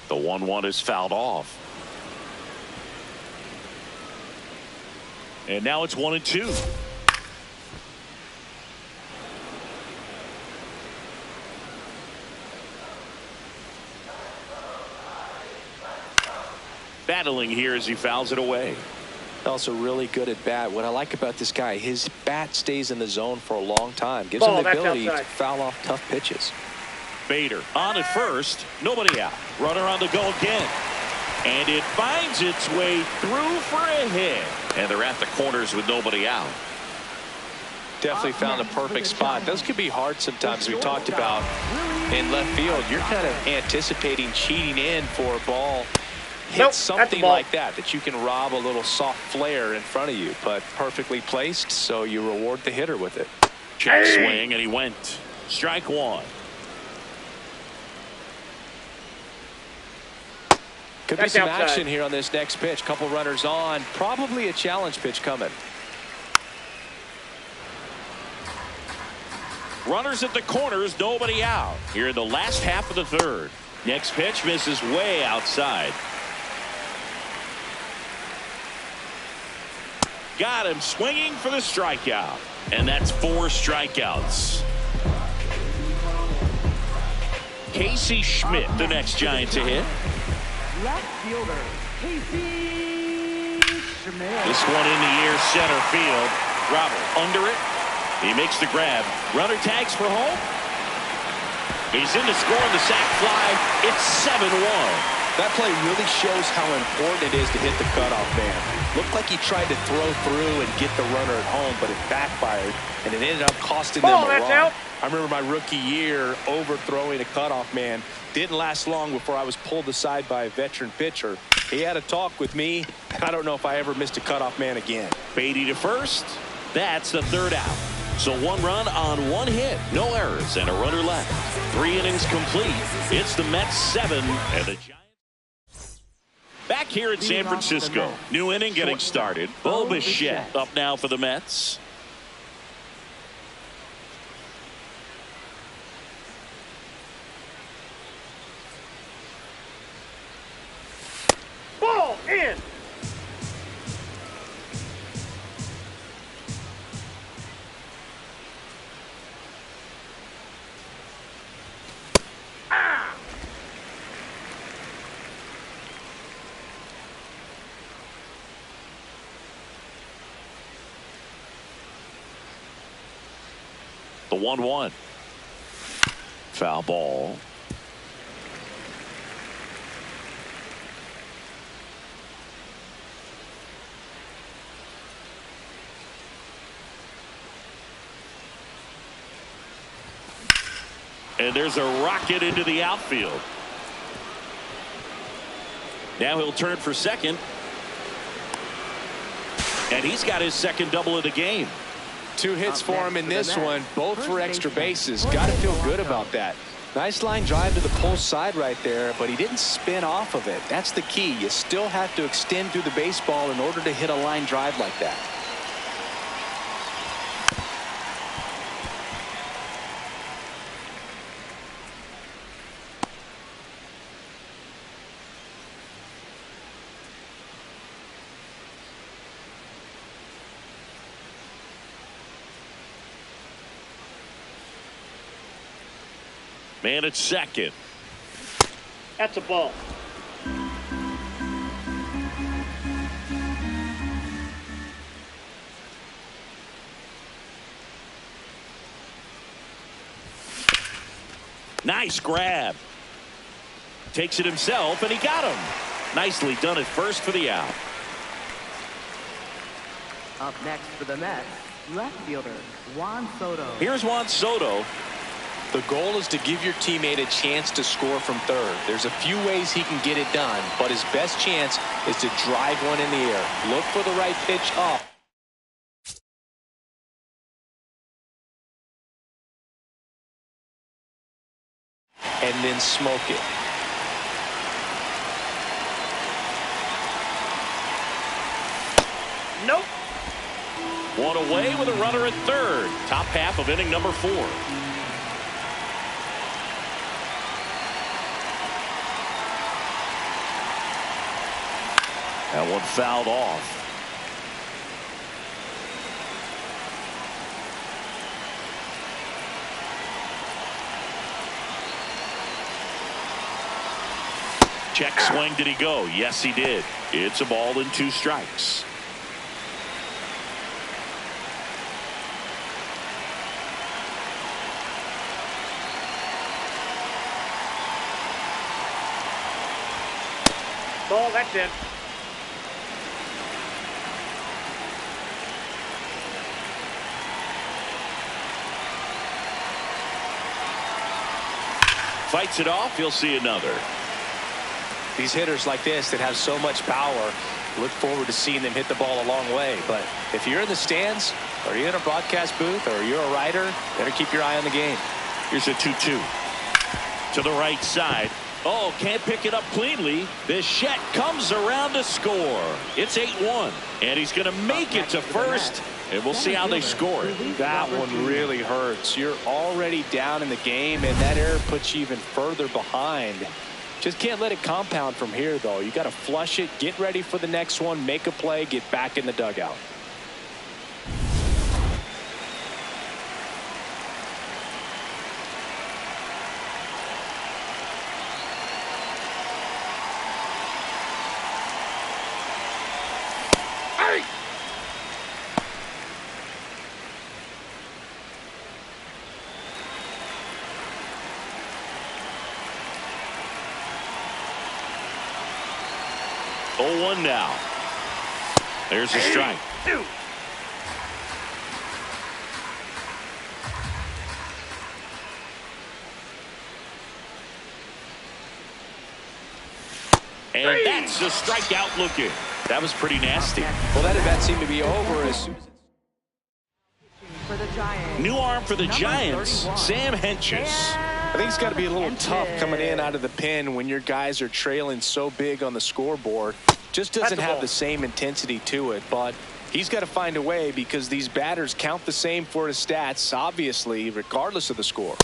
The 1-1 is fouled off. And now it's 1-2. Battling here as he fouls it away. Also really good at bat. What I like about this guy, his bat stays in the zone for a long time. Gives him Ball, the that's ability outside. to foul off tough pitches. Bader on at first, nobody out. Runner on the go again. And it finds its way through for a hit. And they're at the corners with nobody out. Definitely found a perfect spot. Those could be hard sometimes. We talked about in left field. You're kind of anticipating cheating in for a ball. Hit Nope, that's something a ball. like that you can rob a little soft flare in front of you, but perfectly placed, so you reward the hitter with it. Check swing, and he went. Strike 1. Could be That's some outside. action here on this next pitch. Couple runners on. Probably a challenge pitch coming. Runners at the corners, nobody out. Here in the last half of the 3rd. Next pitch misses way outside. Got him swinging for the strikeout. And that's 4 strikeouts. Casey Schmidt, the next Giant to hit. Left fielder, Casey Schmidt. This one in the air, center field. Robert under it. He makes the grab. Runner tags for home. He's in to score on the sac fly. It's 7-1. That play really shows how important it is to hit the cutoff man. Looked like he tried to throw through and get the runner at home, but it backfired, and it ended up costing them a run. Out. I remember my rookie year overthrowing a cutoff man. Didn't last long before I was pulled aside by a veteran pitcher. He had a talk with me. I don't know if I ever missed a cutoff man again. Beatty to first. That's the third out. So 1 run on 1 hit. No errors and a runner left. 3 innings complete. It's the Mets 7 and the Giants. Back here in San Francisco. New inning getting started. Bo Bichette up now for the Mets. Ball in. The 1-1. Foul ball. And there's a rocket into the outfield. Now he'll turn for second. And he's got his second double of the game. 2 hits for him in this one, both for extra bases. Got to feel good about that. Nice line drive to the pull side right there, but he didn't spin off of it. That's the key. You still have to extend through the baseball in order to hit a line drive like that. Man at second. That's a ball. Nice grab. Takes it himself, and he got him. Nicely done at first for the out. Up next for the Mets, left fielder Juan Soto. Here's Juan Soto. The goal is to give your teammate a chance to score from third. There's a few ways he can get it done, but his best chance is to drive one in the air. Look for the right pitch up. And then smoke it. Nope. One away with a runner at third. Top half of inning number 4. That one fouled off. Check swing. Did he go? Yes, he did. It's a ball and 2 strikes. Ball, that's it. Fights it off. He'll see another. These hitters like this that have so much power, look forward to seeing them hit the ball a long way. But if you're in the stands, or you're in a broadcast booth, or you're a writer, better keep your eye on the game. Here's a 2-2. To the right side. Oh, can't pick it up cleanly. Bichette comes around to score. It's 8-1. And he's going to make it to first. And we'll see how they score it. That one really hurts. You're already down in the game, and that error puts you even further behind. Just can't let it compound from here, though. You got to flush it, get ready for the next one, make a play, get back in the dugout. 0-1 now. There's a strike. And that's a strikeout looking. That was pretty nasty. Well, that event seemed to be over as soon as For the Giants. New arm for the Number Giants, 31. Sam Henches. I think it's got to be a little tough coming in out of the pen when your guys are trailing so big on the scoreboard. Just doesn't have the same intensity to it, but he's got to find a way because these batters count the same for his stats, obviously, regardless of the score.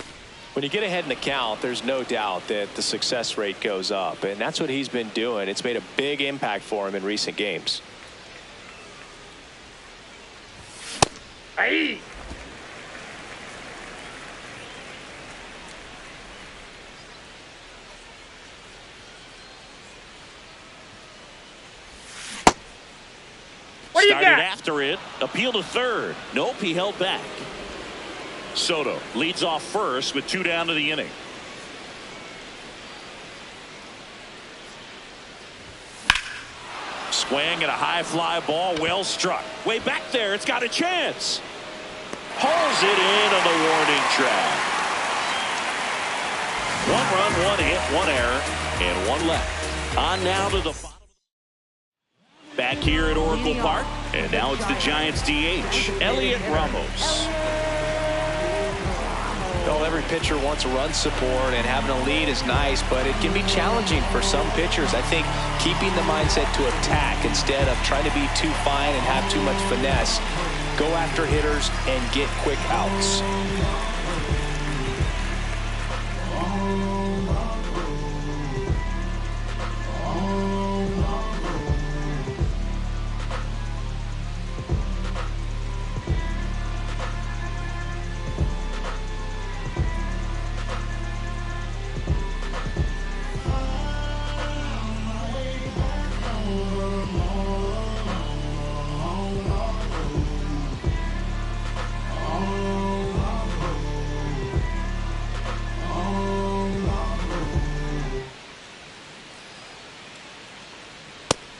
When you get ahead in the count, there's no doubt that the success rate goes up, and that's what he's been doing. It's made a big impact for him in recent games. Hey! What do you Started got? after it. Appeal to third. Nope, he held back. Soto leads off first with 2 down to the inning. Swing and a high fly ball, well struck. Way back there, it's got a chance. Hauls it in on the warning track. 1 run, 1 hit, 1 error, and 1 left. On now to the bottom. Back here at Oracle Park, and now it's the Giants DH, Elliot Ramos. Well, every pitcher wants run support, and having a lead is nice, but it can be challenging for some pitchers. I think keeping the mindset to attack instead of trying to be too fine and have too much finesse. Go after hitters and get quick outs.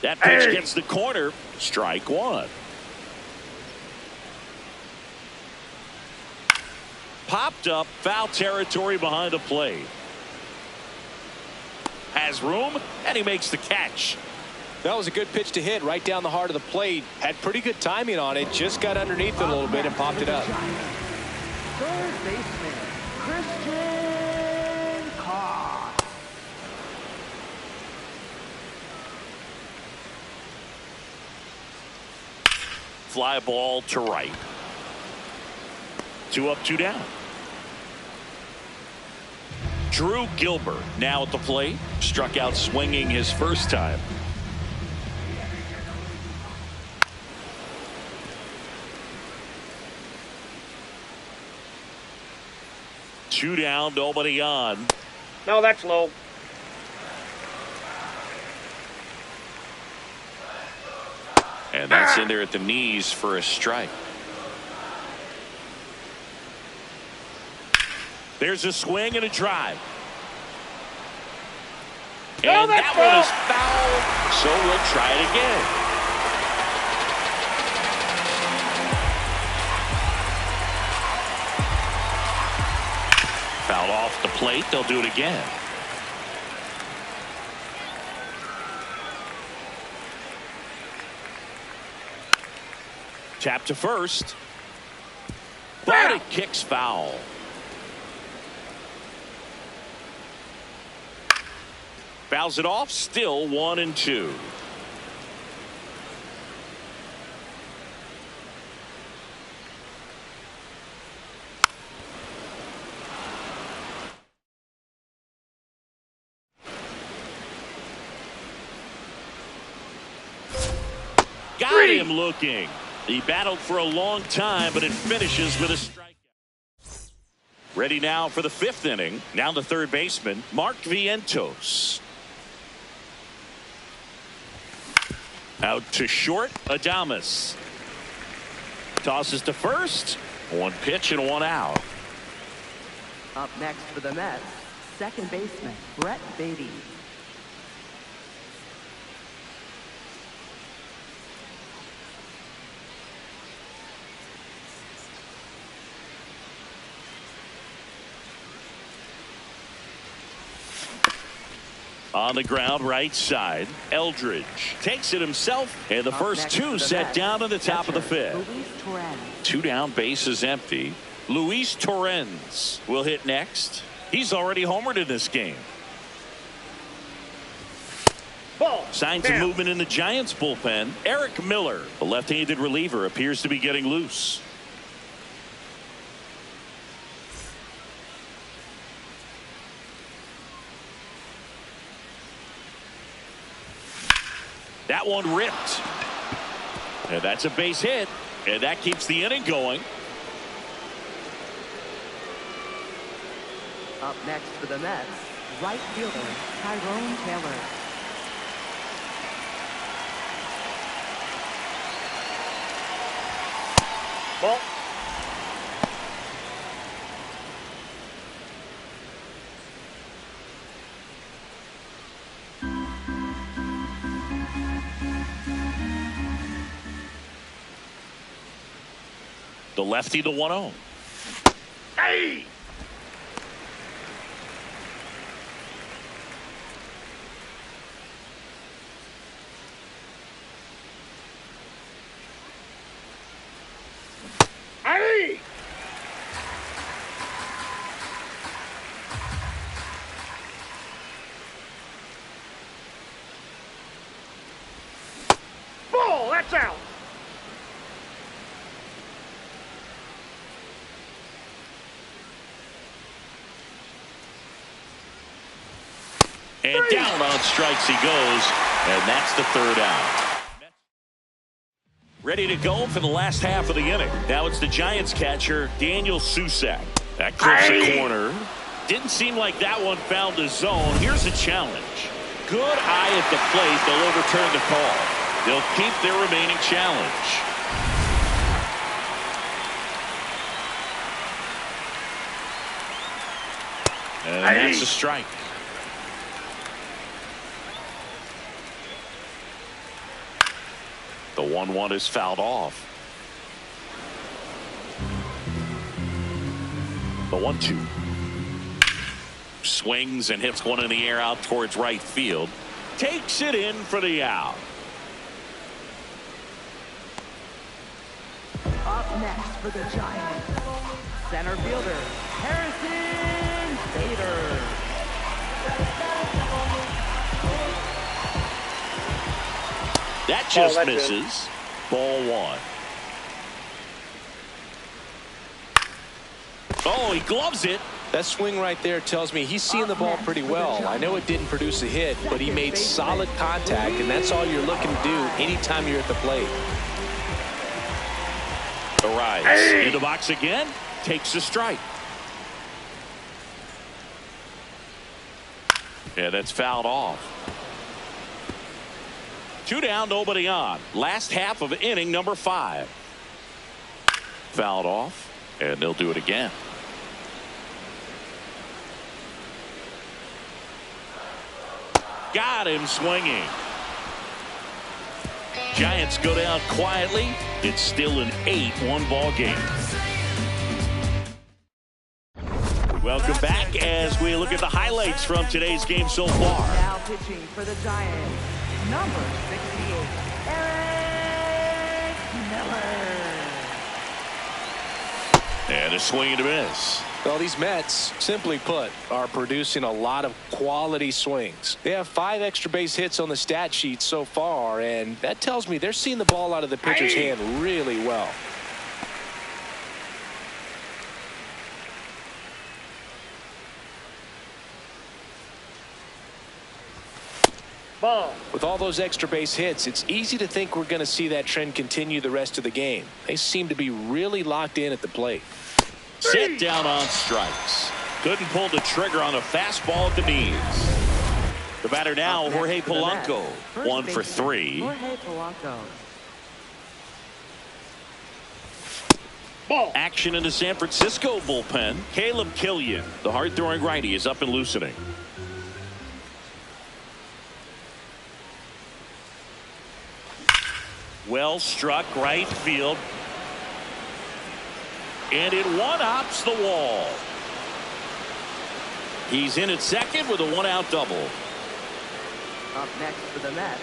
That pitch gets the corner. Strike 1. Popped up, foul territory behind the plate. Has room, and he makes the catch. That was a good pitch to hit right down the heart of the plate. Had pretty good timing on it. Just got underneath it a little bit and popped it up. Third baseman, Christian Cox. Fly ball to right. 2 up, 2 down. Drew Gilbert now at the plate. Struck out swinging his first time. Two down, nobody on. No, that's low. And that's in there at the knees for a strike. There's a swing and a drive. And that one is foul, so we'll try it again. Foul off the plate, they'll do it again. Tap to first. But it kicks foul. Fouls it off, still 1-2. Got him looking. He battled for a long time, but it finishes with a strikeout. Ready now for the 5th inning. Now the third baseman, Mark Vientos. Out to short, Adames. Tosses to first. 1 pitch and 1 out. Up next for the Mets, second baseman, Brett Beatty. On the ground, right side. Eldridge takes it himself, and the first two set down in the top of the fifth. 2 down, bases empty. Luis Torrens will hit next. He's already homered in this game. Signs of movement in the Giants bullpen. Eric Miller, the left-handed reliever, appears to be getting loose. That one ripped. And that's a base hit. And that keeps the inning going. Up next for the Mets, right fielder Tyrone Taylor. Ball. The lefty, the 1-0. Hey! Hey! Ball, that's out. And down on strikes he goes, and that's the third out. Ready to go for the last half of the inning. Now it's the Giants catcher, Daniel Susac. That clips the corner. Didn't seem like that one found the zone. Here's a challenge. Good eye at the plate. They'll overturn the call. They'll keep their remaining challenge. And that's a strike. The 1-1 is fouled off. The 1-2. Swings and hits one in the air out towards right field. Takes it in for the out. Up next for the Giants, center fielder Harrison Bader. That just misses. Ball 1. Oh, he gloves it. That swing right there tells me he's seeing the ball pretty well. I know it didn't produce a hit, but he made solid contact, and that's all you're looking to do anytime you're at the plate. Arrives in the box again. Takes a strike. Yeah, that's fouled off. 2 down, nobody on. Last half of inning number 5. Fouled off, and they'll do it again. Got him swinging. Giants go down quietly. It's still an 8-1 ball game. Welcome back as we look at the highlights from today's game so far. Now pitching for the Giants, number 68, Eric Miller. And a swing and a miss. Well, these Mets, simply put, are producing a lot of quality swings. They have 5 extra base hits on the stat sheet so far, and that tells me they're seeing the ball out of the pitcher's hand really well. Ball. With all those extra base hits, it's easy to think we're going to see that trend continue the rest of the game. They seem to be really locked in at the plate. Set down on strikes. Couldn't pull the trigger on a fastball at the knees. The batter now, Jorge Polanco, 1 for 3. Jorge Polanco. Ball. Action in the San Francisco bullpen. Caleb Killian, the hard-throwing righty, is up and loosening. Well struck right field. And it one-hops the wall. He's in at second with a 1-out double. Up next for the Mets.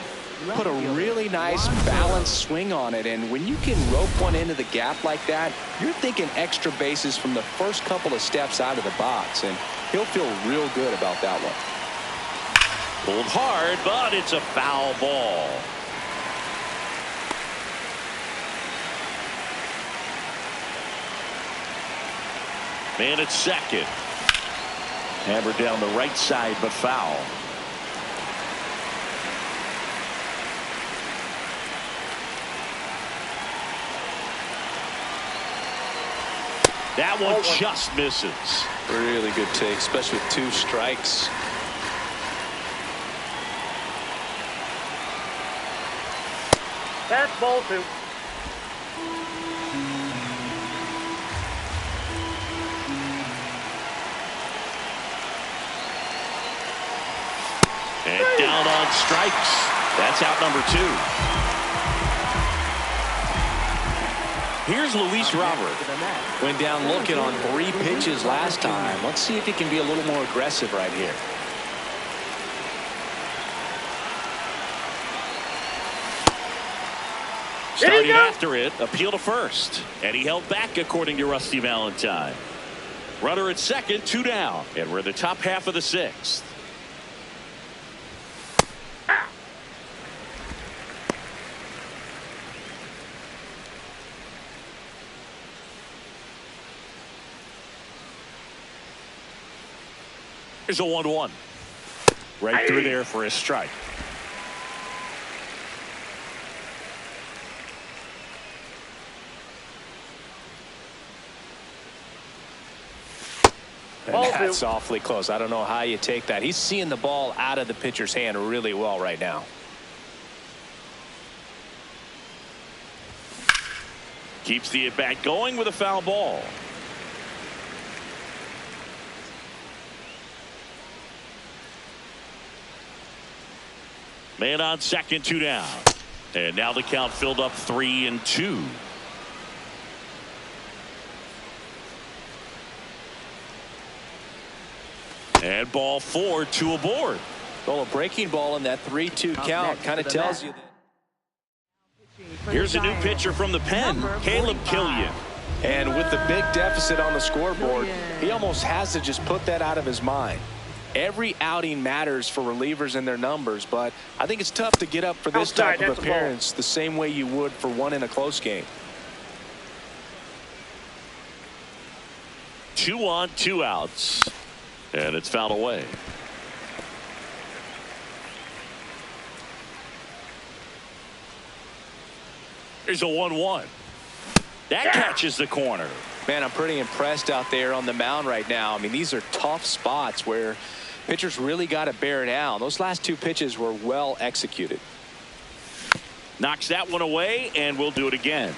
Put a really nice balanced swing on it, and when you can rope one into the gap like that, you're thinking extra bases from the first couple of steps out of the box, and he'll feel real good about that one. Pulled hard, but it's a foul ball. Man at second. Hammered down the right side, but foul. That one just misses. Really good take, especially with 2 strikes. That's ball 2. And down on strikes. That's out number 2. Here's Luis Robert. Went down looking on 3 pitches last time. Let's see if he can be a little more aggressive right here. Starting after it, appeal to first. And he held back, according to Rusty Valentine. Runner at second, 2 down. And we're in the top half of the 6th. Here's a 1-1. Right through there for a strike. And that's awfully close. I don't know how you take that. He's seeing the ball out of the pitcher's hand really well right now. Keeps the at-bat going with a foul ball. Man on second, 2 down. And now the count filled up 3-2. And ball 4, 2 aboard. Well, a breaking ball in that 3-2 count kind of tells you that. Here's a new pitcher from the pen, Caleb Killian. And with the big deficit on the scoreboard, he almost has to just put that out of his mind. Every outing matters for relievers and their numbers, but I think it's tough to get up for this type of appearance the same way you would for one in a close game. 2 on, 2 outs. And it's fouled away. Here's a 1-1. That catches the corner. Man, I'm pretty impressed out there on the mound right now. I mean, these are tough spots where pitchers really got to bear down. Those last 2 pitches were well executed. Knocks that one away, and we'll do it again.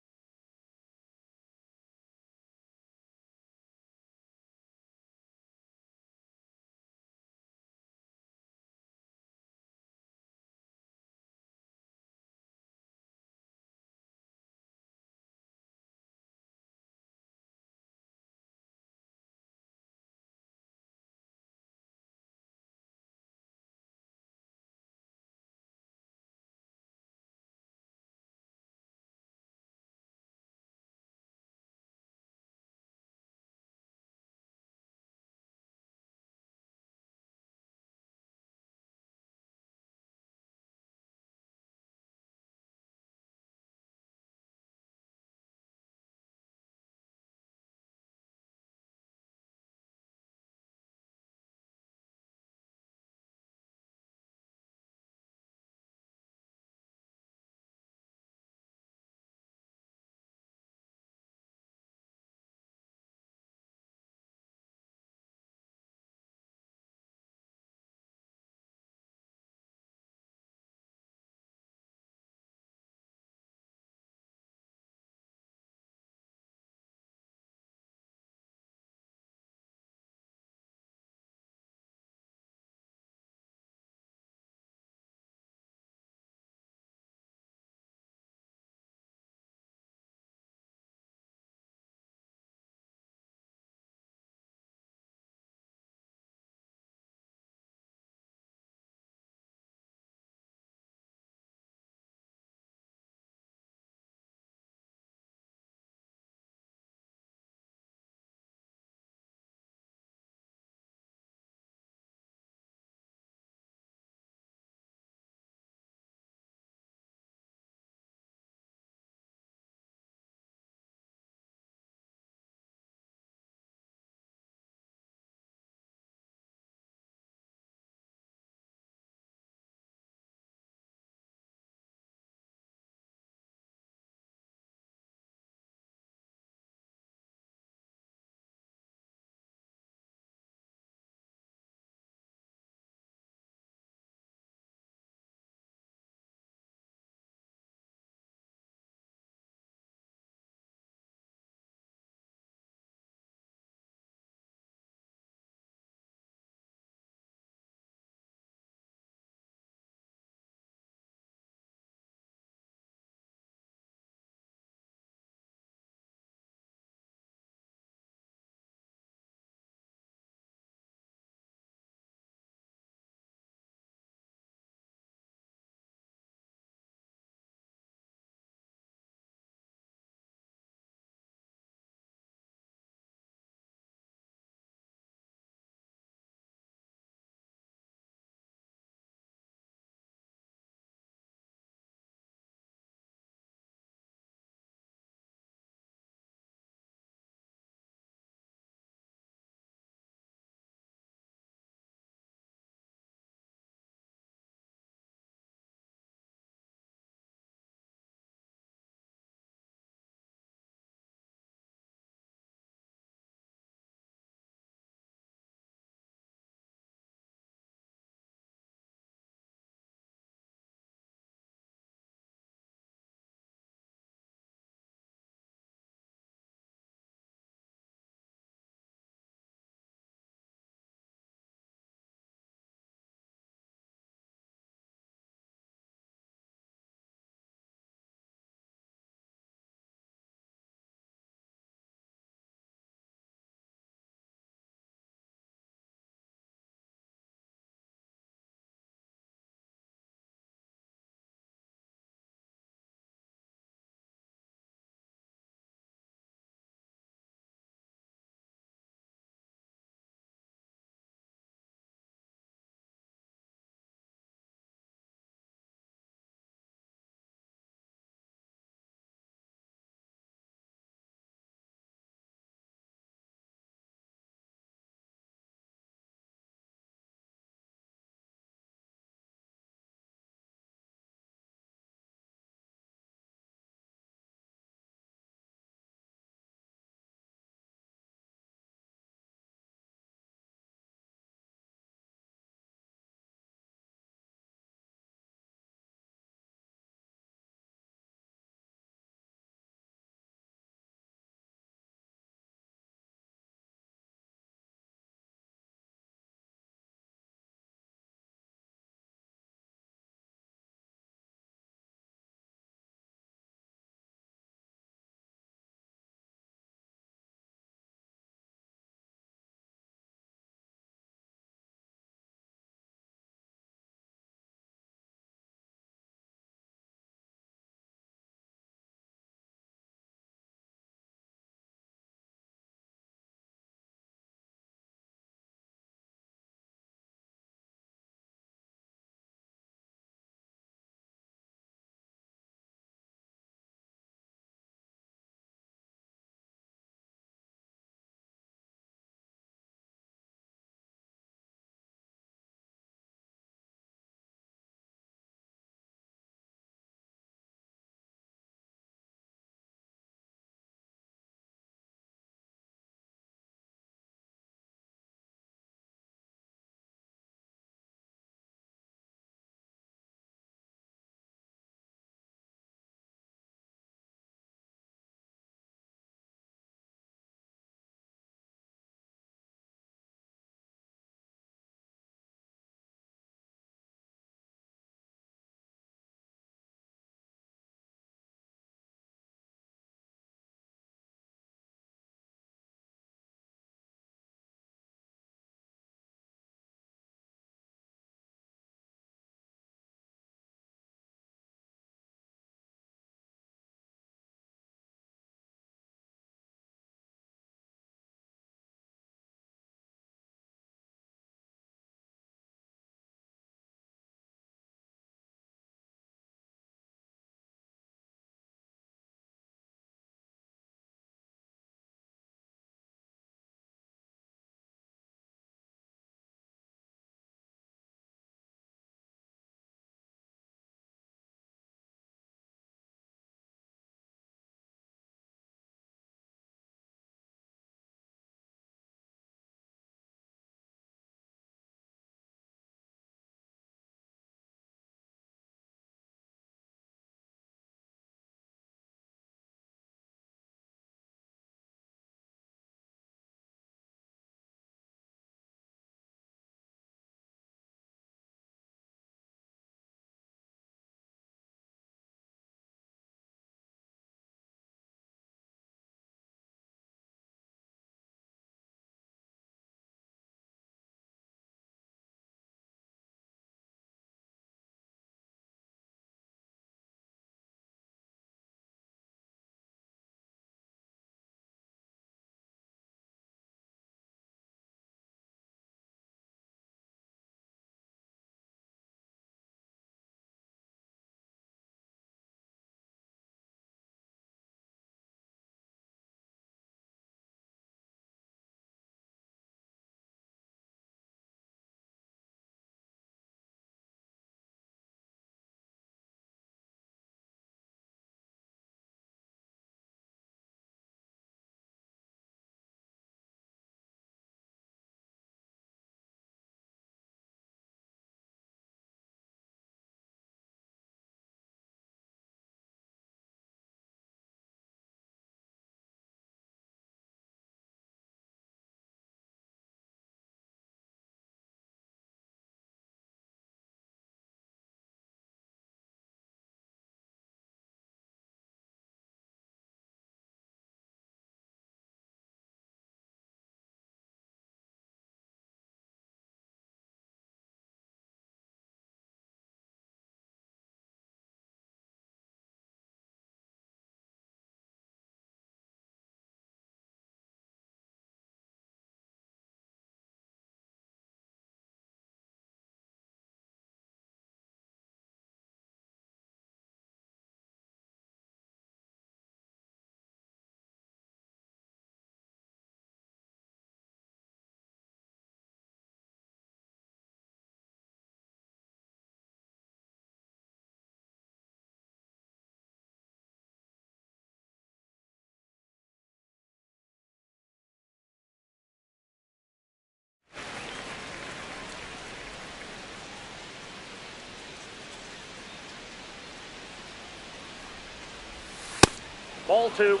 Ball 2.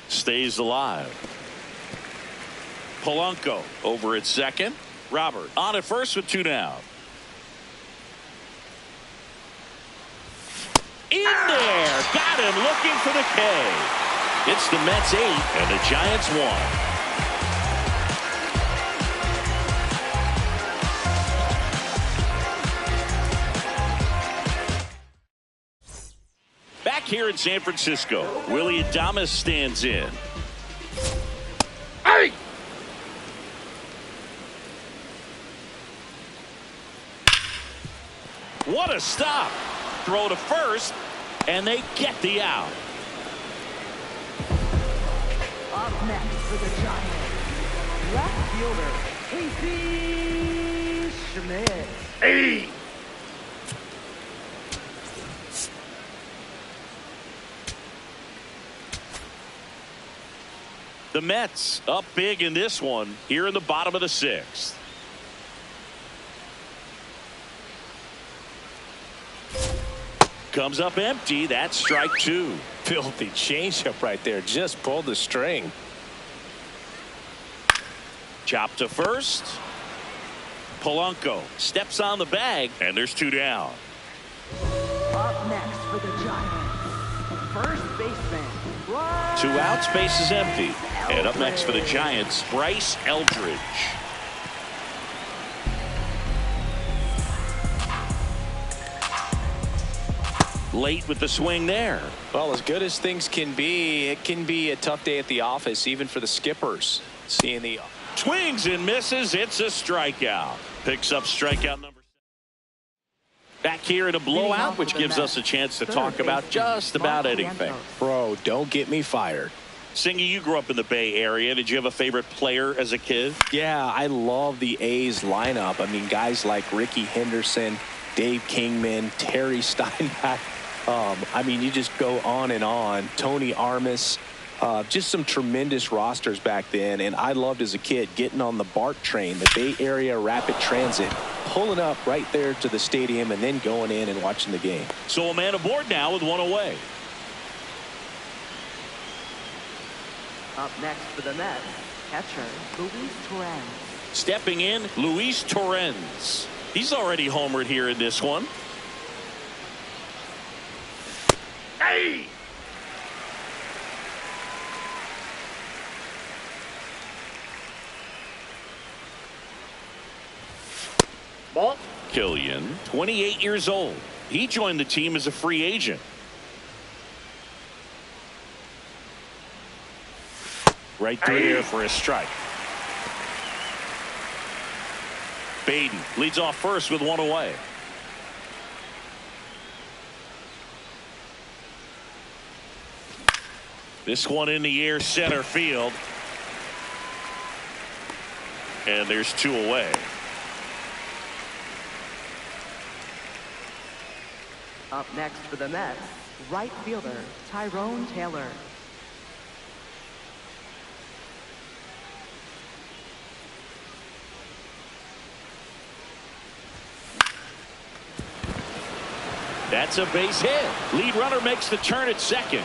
Stays alive. Polanco over at second. Robert on at first with 2 down. In there. Got him looking for the K. It's the Mets 8 and the Giants 1. Back here in San Francisco, Willie Adames stands in. Hey! What a stop. Throw to first, and they get the out. Up next for the Giants, left fielder, Casey Schmidt. Hey! The Mets up big in this one here in the bottom of the 6th. Comes up empty. That's strike 2. Filthy changeup right there. Just pulled the string. Chop to first. Polanco steps on the bag, and there's 2 down. Up next for the Giants, first baseman, 2 outs, base is empty. And up next for the Giants, Bryce Eldridge. Late with the swing there. Well, as good as things can be, it can be a tough day at the office, even for the skippers. Seeing the Swings and misses. It's a strikeout. Picks up strikeout number 7. Back here in a blowout, which gives us a chance to talk about just about anything. Bro, don't get me fired. Singy, you grew up in the Bay Area. Did you have a favorite player as a kid? Yeah, I love the A's lineup. I mean, guys like Ricky Henderson, Dave Kingman, Terry Steinbach. I mean, you just go on and on. Tony Armas. Just some tremendous rosters back then. And I loved as a kid getting on the BART train, the Bay Area Rapid Transit, pulling up right there to the stadium and then going in and watching the game. So a man aboard now with 1 away. Up next for the Mets, catcher, Luis Torrens. Stepping in, Luis Torrens. He's already homered here in this one. Hey! Ball. Killian, 28 years old. He joined the team as a free agent. Right through there for a strike. Baden leads off first with 1 away. This one in the air, center field. And there's 2 away. Up next for the Mets, right fielder, Tyrone Taylor. That's a base hit. Lead runner makes the turn at second.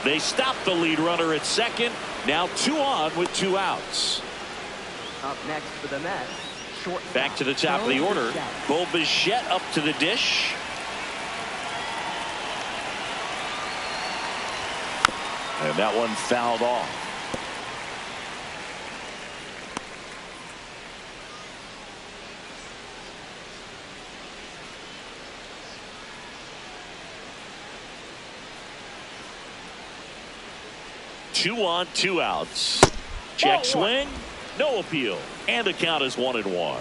They stop the lead runner at second. Now 2 on with 2 outs. Up next for the Mets, short. Back to the top of the order. Bo Bichette up to the dish. And that one fouled off. Two on, 2 outs. Check swing, no appeal, and the count is 1-1.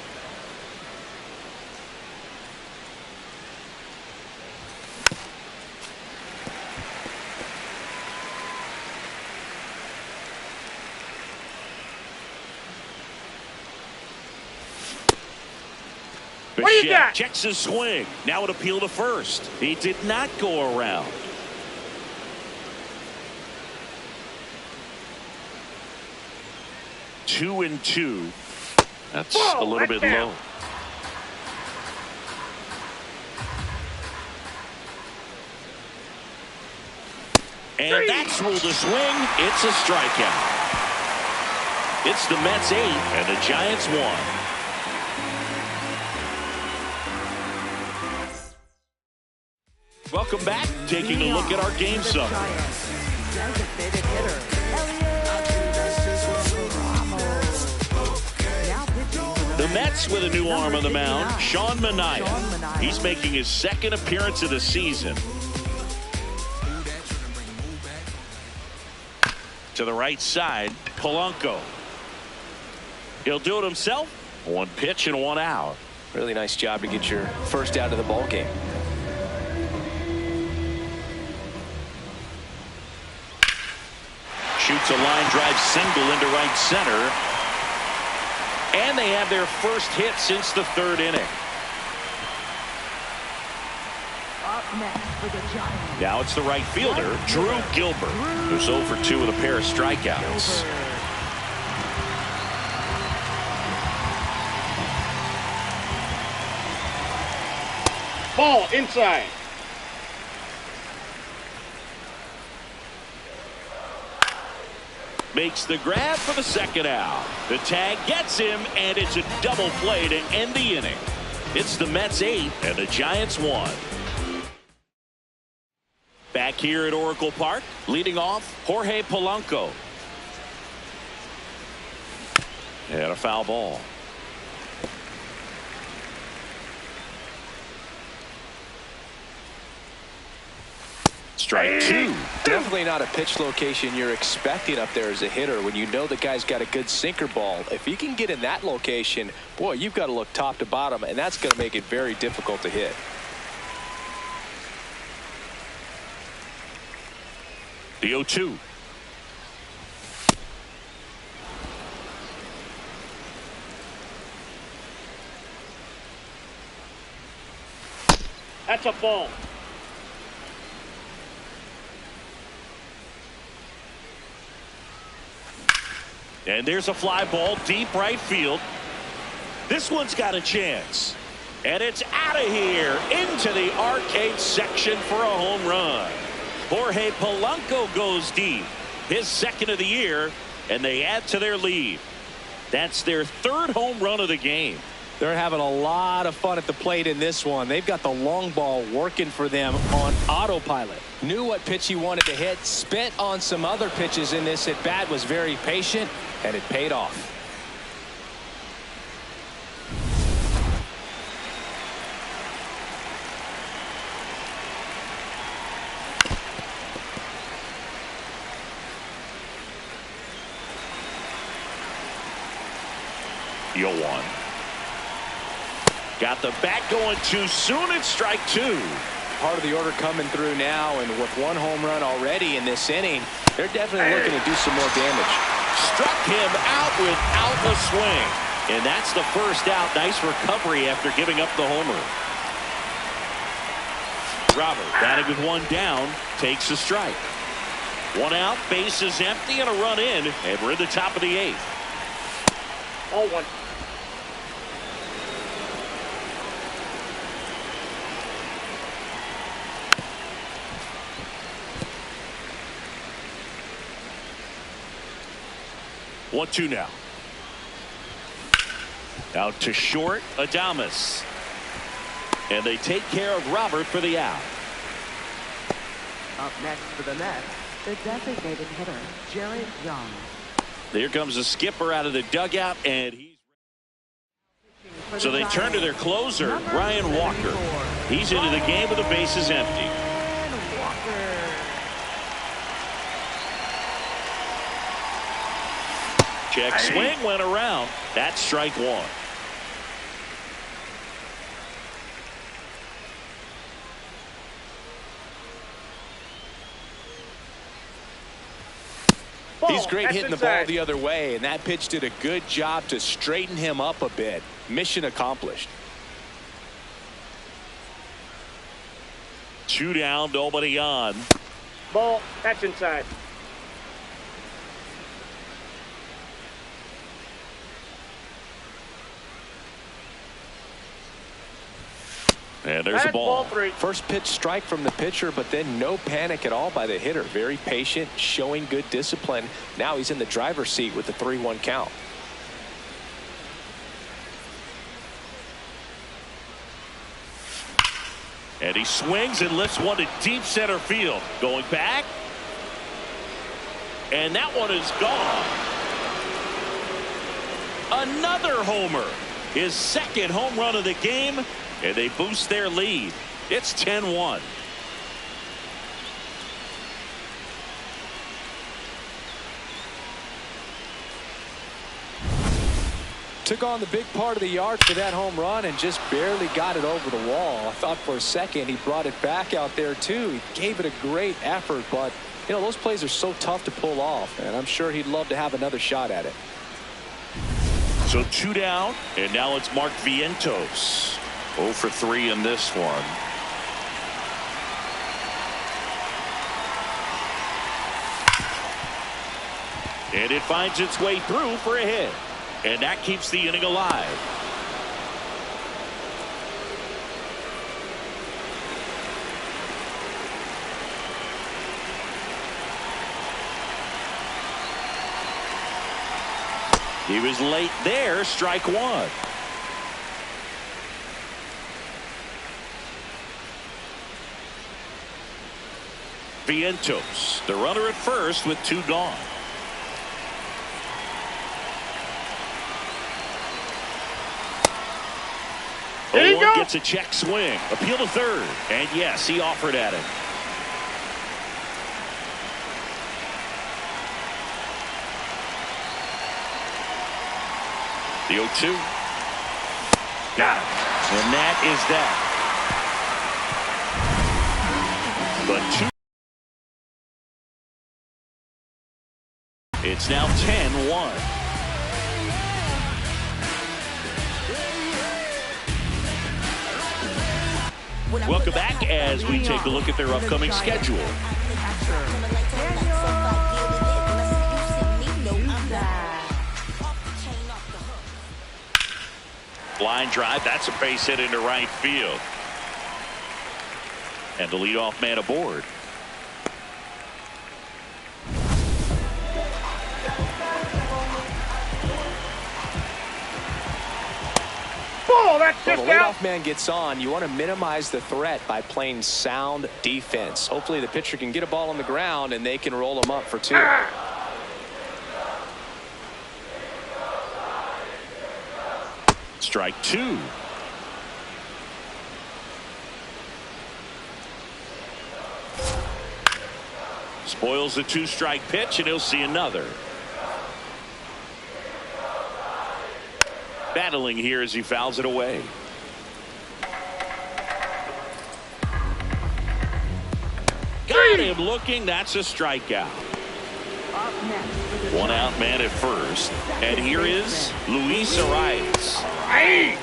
What do you got? Checks his swing. Now an appeal to first. He did not go around. Two and 2. That's a little bit low. And that's ruled a swing. It's a strikeout. It's the Mets 8 and the Giants 1. Welcome back. Taking a look at our game summary. Designated hitter. The Mets with a new arm on the mound, Sean Manaea. He's making his second appearance of the season. To the right side, Polanco. He'll do it himself. One pitch and one out. Really nice job to get your first out of the ball game. Shoots a line drive single into right center. And they have their first hit since the third inning. Up next for the Giants. Now it's the right fielder, Drew Gilbert, who's 0 for 2 with a pair of strikeouts. Ball inside. Makes the grab for the second out. The tag gets him, and it's a double play to end the inning. It's the Mets 8 and the Giants 1. Back here at Oracle Park, leading off, Jorge Polanco. And a foul ball. Strike 2. Definitely not a pitch location you're expecting up there as a hitter when you know the guy's got a good sinker ball. If he can get in that location, boy, you've got to look top to bottom, and that's going to make it very difficult to hit. The 0-2. That's a ball. And there's a fly ball deep right field. This one's got a chance. And it's out of here into the arcade section for a home run. Jorge Polanco goes deep. His second of the year, and they add to their lead. That's their third home run of the game. They're having a lot of fun at the plate in this one. They've got the long ball working for them on autopilot. Knew what pitch he wanted to hit, spent on some other pitches in this at bat, was very patient, and it paid off. Yo one. Got the bat going too soon. It's strike 2. Part of the order coming through now, and with one home run already in this inning, they're definitely looking to do some more damage. Struck him out without a swing. And that's the first out. Nice recovery after giving up the homer. Robert, batting with one down, takes a strike. One out, base is empty, and a run in, and we're in the top of the 8th. Ball 1. One, 2 now. Out to short, Adames. And they take care of Robert for the out. Up next for the Mets, the designated hitter, Jared Young. There comes the skipper out of the dugout, and he's so they turn to their closer, Ryan Walker. He's into the game with the bases empty. Check swing went around. That's strike 1. He's great hitting the ball the other way, and that pitch did a good job to straighten him up a bit. Mission accomplished. 2 down, nobody on. Ball. That's inside. And there's a ball. Ball 3. First pitch strike from the pitcher, but then no panic at all by the hitter. Very patient, showing good discipline. Now he's in the driver's seat with the 3-1 count. And he swings and lifts one to deep center field. Going back. And that one is gone. Another homer. His second home run of the game. And they boost their lead. It's 10-1. Took on the big part of the yard for that home run and just barely got it over the wall. I thought for a second he brought it back out there too. He gave it a great effort, but you know, those plays are so tough to pull off, and I'm sure he'd love to have another shot at it. So 2 down, and now it's Mark Vientos. 0 for 3 in this one. And it finds its way through for a hit. And that keeps the inning alive. He was late there, strike 1. Vientos, the runner at first with 2 gone. There you go. Gets a check swing. Appeal to third. And yes, he offered at it. The 0-2. Got it. And that is that. But 2. It's now 10-1. Welcome back as we take a look at their upcoming schedule. Line drive, that's a base hit into right field. And the leadoff man aboard. That's when just the out. leadoff man gets on, you want to minimize the threat by playing sound defense. Hopefully the pitcher can get a ball on the ground and they can roll him up for 2. Strike 2. Spoils the 2-strike pitch, and he'll see another. Battling here as he fouls it away. Got him looking. That's a strikeout. One out man at first. And here is Luis Arias. Hey!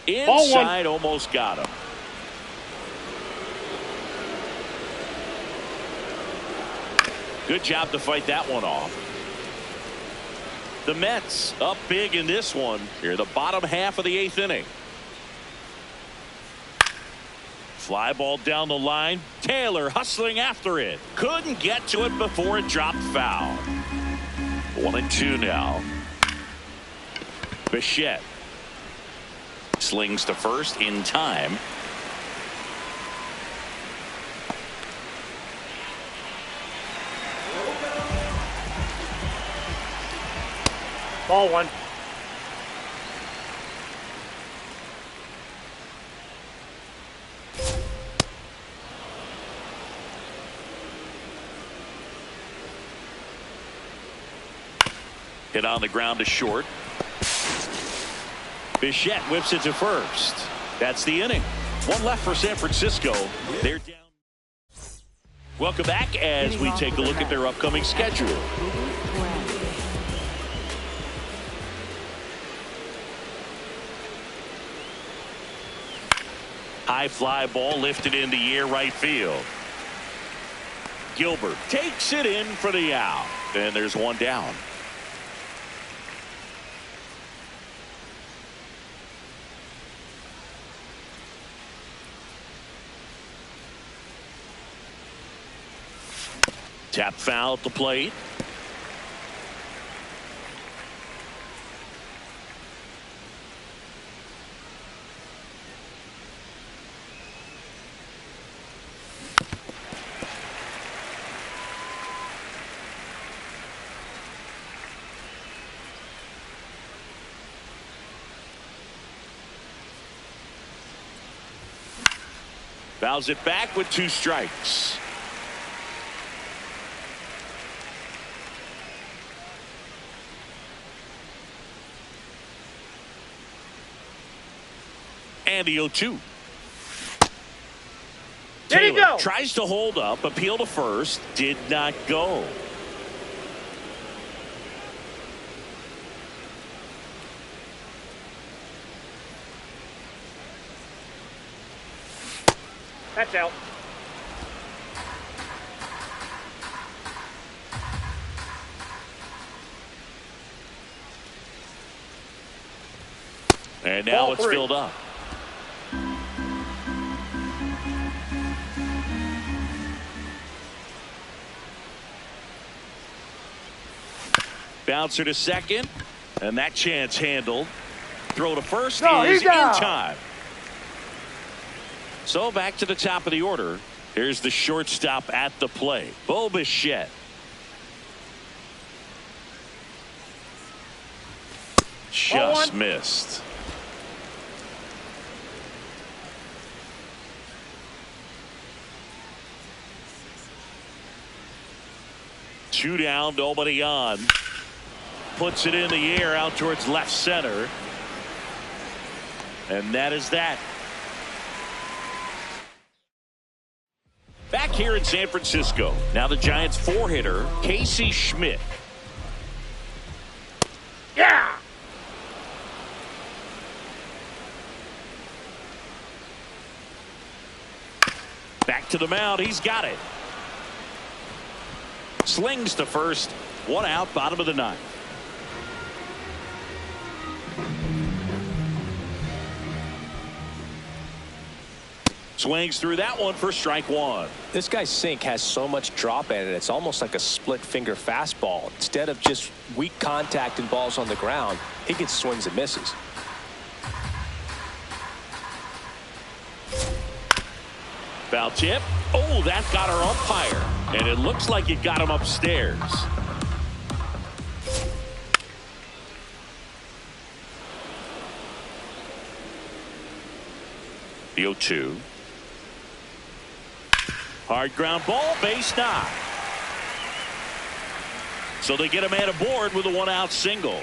Inside, almost got him. Good job to fight that one off. The Mets up big in this one. Here, the bottom half of the 8th inning. Fly ball down the line. Taylor hustling after it. Couldn't get to it before it dropped foul. 1-2 now. Bichette slings to first in time. Ball 1. Hit on the ground to short. Bichette whips it to first. That's the inning. One left for San Francisco. They're down. Welcome back as we take a look at their upcoming schedule. High fly ball lifted in the air right field. Gilbert takes it in for the out. And there's one down. Tap foul at the plate. Fouls it back with 2 strikes. And the 0-2. There you go. Tries to hold up, appeal to first, did not go. That's out. And now Ball it's 3. filled up. Bouncer to second, and that chance handled. Throw to first is in time. So back to the top of the order. Here's the shortstop at the plate, Bo Bichette. Just missed. Two down, nobody on. Puts it in the air out towards left center. And that is that. Back here in San Francisco. Now the Giants 4-hitter, Casey Schmidt. Yeah. Back to the mound. He's got it. Slings to first. 1 out, bottom of the 9th. Swings through that one for strike 1. This guy's sink has so much drop in it. It's almost like a split finger fastball. Instead of just weak contact and balls on the ground, he gets swings and misses. Foul tip. Oh, that got our umpire. And it looks like it got him upstairs. The 0-2. Hard ground ball, base knock. So they get a man aboard with a 1-out single.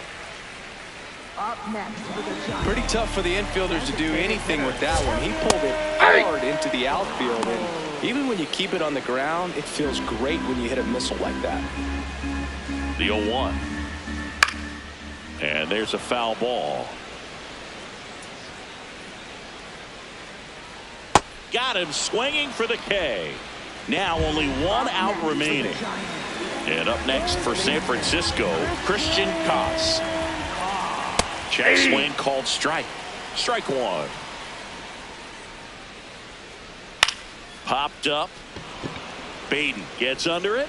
Up next for the Giants. Pretty tough for the infielders to do anything with that one. He pulled it hard into the outfield, and even when you keep it on the ground, it feels great when you hit a missile like that. The 0-1. And there's a foul ball. Got him swinging for the K. Now only 1 out remaining. And up next for San Francisco, Christian Koss. Check swing called strike. Strike 1. Popped up. Baden gets under it.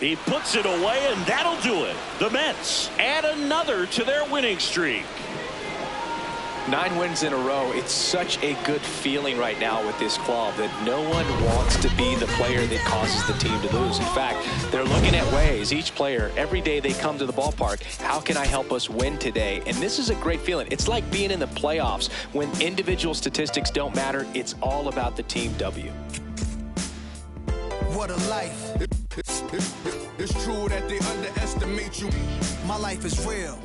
He puts it away, and that'll do it. The Mets add another to their winning streak. 9 wins in a row. It's such a good feeling right now with this club that no one wants to be the player that causes the team to lose. In fact, they're looking at ways, each player, every day they come to the ballpark, how can I help us win today? And this is a great feeling. It's like being in the playoffs. When individual statistics don't matter, it's all about the team W. What a life. It's true that they underestimate you. My life is real.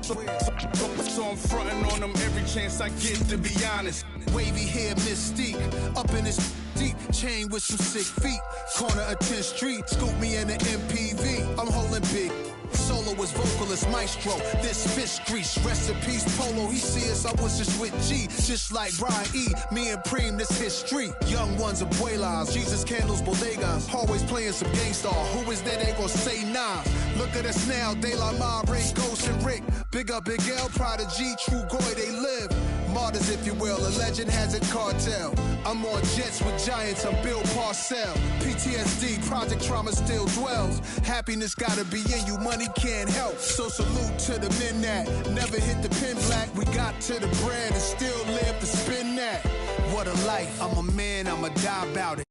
So I'm fronting on them every chance I get, to be honest. Wavy hair, mystique, up in his deep. chain with some sick feet. Corner of 10th Street, scoop me in the MPV. I'm holding big. Soloist, vocalist, maestro. This fish grease, rest in peace, Polo. He see us, I was just with G. Just like Brian E, me and Preem, this history. Young ones, abuelas, Jesus candles, bodegas. Always playing some gangsta. Who is that? They gon' say nah. Look at us now, De La Ma, Ray, Ghost, and Rick. Big up Big L, Prodigy, True Goy, they live. Martyrs, if you will, a legend has a cartel. I'm on jets with giants, I'm Bill Parcell. PTSD, project trauma still dwells. Happiness gotta be in you, money can't help. So salute to the men that never hit the pin black. We got to the bread and still live to spin that. What a life, I'm a man, I'ma die about it.